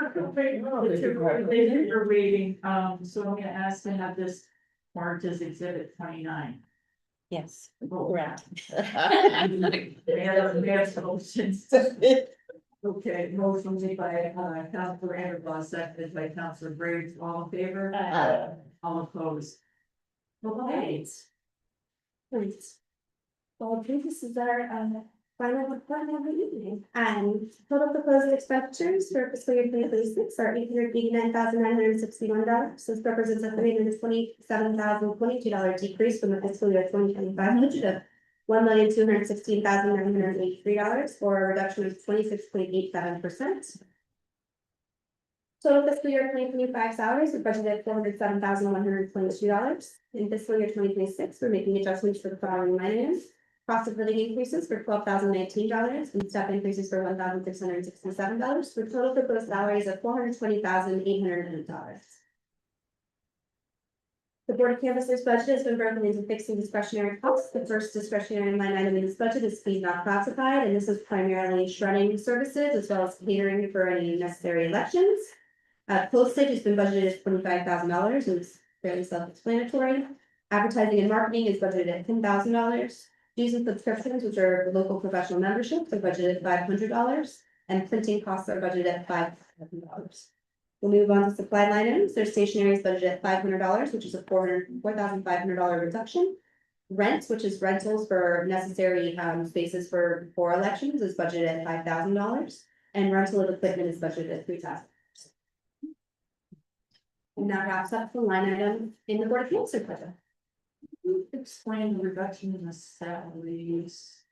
waiting, so I'm gonna ask to have this marked as exhibit 29. Yes, Correct. correct. We have motions. Okay, motion made by Councilor Anderblaw, seconded by Councilor Briggs, all in favor? All opposed? Okay. Thanks. Well, okay, this is our final report of the evening, and total proposed expenditures for fiscal year 2026 are $889,961. This represents a $327,022 decrease from the fiscal year 2025 budget of $1,216,983, or a reduction of 26.87%. Total fiscal year 2025 salaries are budgeted at $407,122. In fiscal year 2026, we're making adjustments for the following line items: cost of living increases for $12,019 and step increases for $1,667, for total proposed salaries of $420,808. The Board of Canvassers budget has been broken into fixed and discretionary costs. The first discretionary line item in this budget is fees not classified, and this is primarily shredding services as well as catering for any necessary elections. Postage has been budgeted at $25,000, and it's fairly self-explanatory. Advertising and marketing is budgeted at $10,000. Dues and subscriptions, which are local professional memberships, are budgeted at $500, and printing costs are budgeted at $5,000. We'll move on to supply line items. Their stationery is budgeted at $500, which is a $4,500 reduction. Rent, which is rentals for necessary spaces for elections, is budgeted at $5,000, and rental of equipment is budgeted at $3,000. And that wraps up the line item in the Board of Canvassers budget. Explain the reduction in the salaries.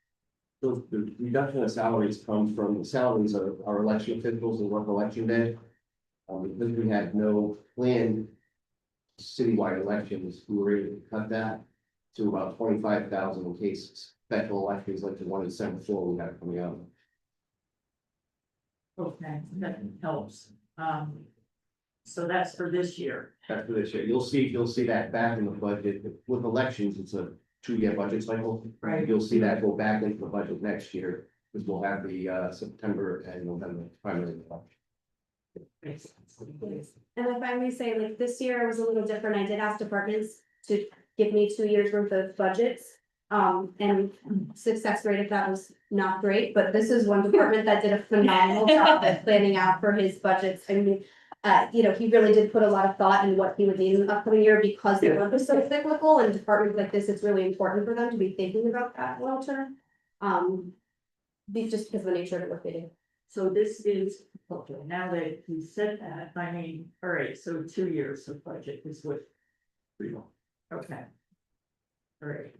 So the reduction of salaries comes from the salaries of our election officials and work election day. Because we had no planned citywide elections, we were able to cut that to about 25,000 in case special elections like the one in December 4 we had coming out. Okay, that helps. So that's for this year. That's for this year. You'll see that back in the budget. With elections, it's a 2-year budget cycle. Right. You'll see that go back into the budget next year, because we'll have the September and November primary election. And if I may say, like, this year was a little different. I did ask departments to give me 2 years worth of budgets. And success rate of that was not great, but this is one department that did a phenomenal job at planning out for his budgets. I mean, he really did put a lot of thought in what he would need in the upcoming year, because the work is so cyclical, and departments like this, it's really important for them to be thinking about that long term. Just because of the nature of the work they do. So this is, okay, now that you said that, I mean, all right, so 2 years of budget is what. Okay. All right.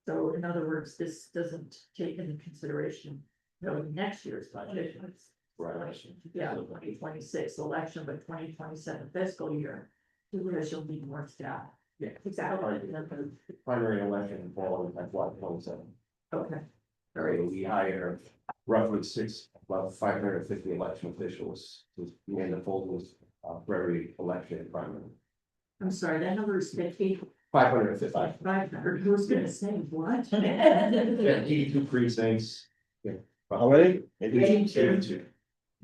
So in other words, this doesn't take into consideration, next year's budget. Right. Yeah, 2026 election, but 2027 fiscal year, because you'll need more staff. Yeah. Exactly. Primary election in fall in FY27. Okay. All right, we hire roughly about 550 election officials to man the polls for every election primary. I'm sorry, that number is 50. 550. 500, who was gonna say what? 82 precincts. Yeah. How many? 82.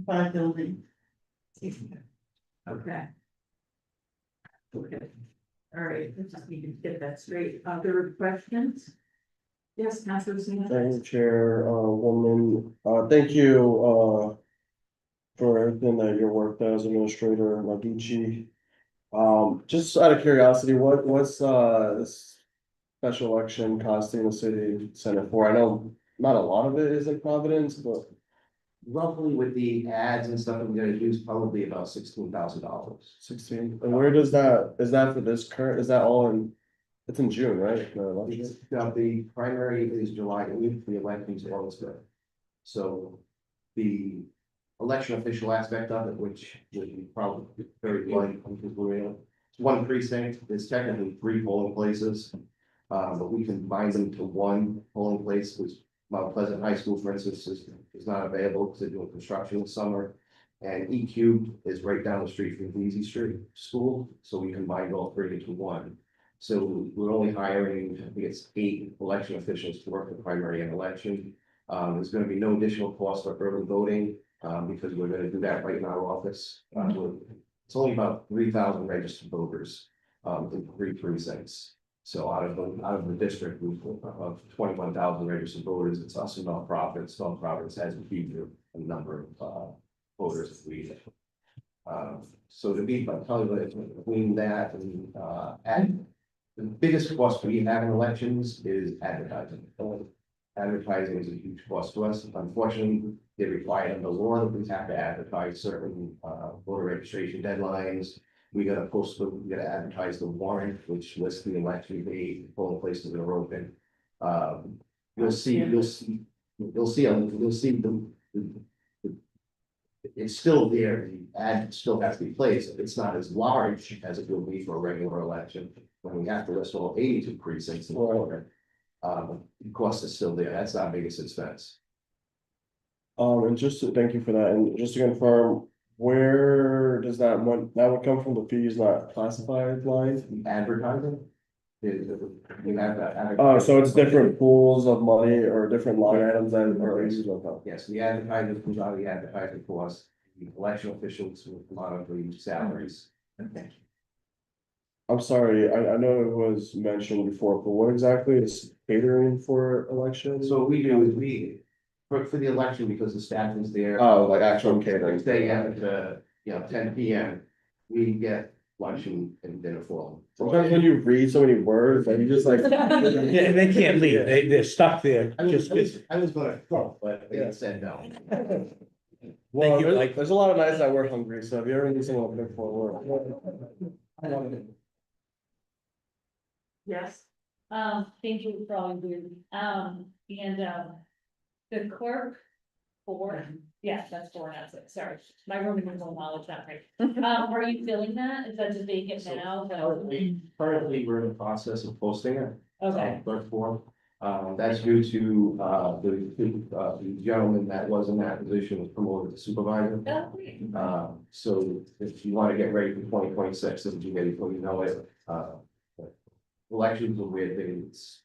5 buildings. Okay. Okay. All right, we just need to get that straight. Other questions? Yes, Councilor Zena. Thank you, Chairwoman. Thank you for everything that your work does, Administrator Maducci. Just out of curiosity, what's special election costing the city Senate for? I know not a lot of it is in Providence, but Roughly with the ads and stuff, I'm gonna use probably about $16,000. 16. And where does that, is that for this current, is that all in, it's in June, right? The election? Now, the primary is July 8th, the election's August 5th. So the election official aspect of it, which would be probably very light, because we're in one precinct, there's technically 3 polling places. But we can bind them to one polling place, which Mount Pleasant High School, for instance, is not available because they're doing construction this summer. And EQ is right down the street from Easy Street School, so we combined all 3 into one. So we're only hiring, I think it's 8 election officials to work the primary and election. There's gonna be no additional cost for early voting, because we're gonna do that right in our office. It's only about 3,000 registered voters, in 3 precincts. So out of the district, of 21,000 registered voters, it's us and nonprofits. Nonprofits has a huge number of voters that we. So to be, but probably between that and the biggest cost we have in elections is advertising. Advertising is a huge cost to us. Unfortunately, they require under law that we have to advertise certain voter registration deadlines. We gotta post, we gotta advertise the warrant, which lists the election date, polling places that are open. You'll see it's still there, the ad still has to be placed, it's not as large as it will be for a regular election. When we have to list all 82 precincts in order, the cost is still there, that's our biggest expense. And just to, thank you for that, and just to confirm, where does that one, that would come from the fees not classified line? Advertising. We have that. Oh, so it's different pools of money or different line items that are used like that. Yes, the advertising comes out of the advertising cost, the election officials with monitoring salaries. Okay. I'm sorry, I know it was mentioned before, but what exactly is catering for elections? So what we do is for the election, because the staff is there. Oh, like actual catering. Stay at 10 PM, we get lunch and dinner for them. Sometimes when you read so many words, and you just like. Yeah, they can't leave, they're stuck there, I was just. gonna cook, but they said no. Well, Thank you, there's, Mike. there's a lot of nights that we're hungry, so if you ever need someone to cook for, we're. Yes. Thank you for all you do. The clerk yes, that's 4, that's it, sorry, my Roman numeral knowledge, not right. Are you feeling that? Is that just vacant now? Currently, we're in the process of posting it. Okay. Clerk form. That's due to, the gentleman that was in that position was promoted to supervisor. Oh, great. So if you want to get ready for 2026, it'll be ready before you know it. Elections are weird things.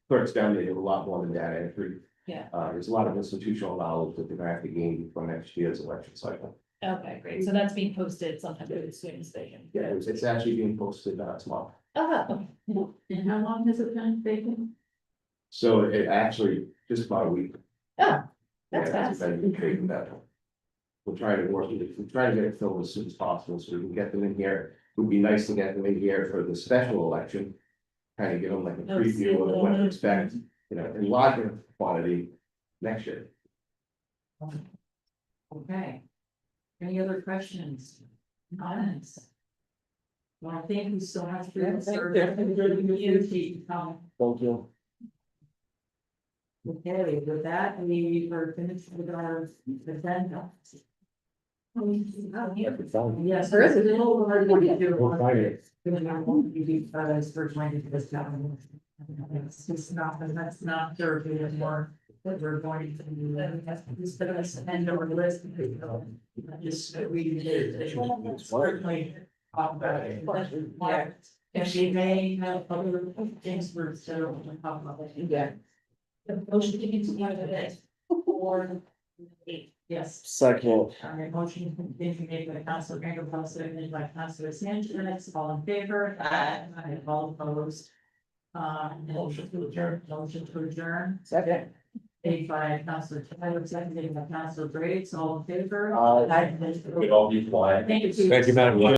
Clerks down there do a lot more than data entry. Yeah. There's a lot of institutional knowledge that they're gonna have to gain for next year's election cycle. Okay, great, so that's being posted sometime as soon as they can. Yeah, it's actually being posted tomorrow. Oh, And how long has it been vacant? So it actually, just about a week. oh, that's Yeah, fast. been trading that. We're trying to work with it, we're trying to get it filled as soon as possible, so we can get them in here. It would be nice to get them in here for the special election. Kind of give them like a preview of what to expect, in larger quantity next year. Okay. Any other questions? Comments? Well, thank you so much for your service. Community. Thank you. Okay, with that, we are finished with our agenda. Yes, there is a little hard to do. Because I won't be first line to this government. It's just not, that's not therapy anymore, that we're going to do that. Instead of us end our list. Just read it. Certainly. Talk about it. Yeah. And she may have other things for several to talk about. Yeah. The motion to continue with it. Or. Yes. Second. All right, motion continued made by Councilor Greenwald, seconded by Councilor Sanchez, all in favor? Aye. All opposed? Motion to adjourn. Second. Made by Councilor Tyler, seconded by Councilor Briggs, all in favor? Aye. Aye. We'd all be quiet. Thank you. Thank you, Madam Chair.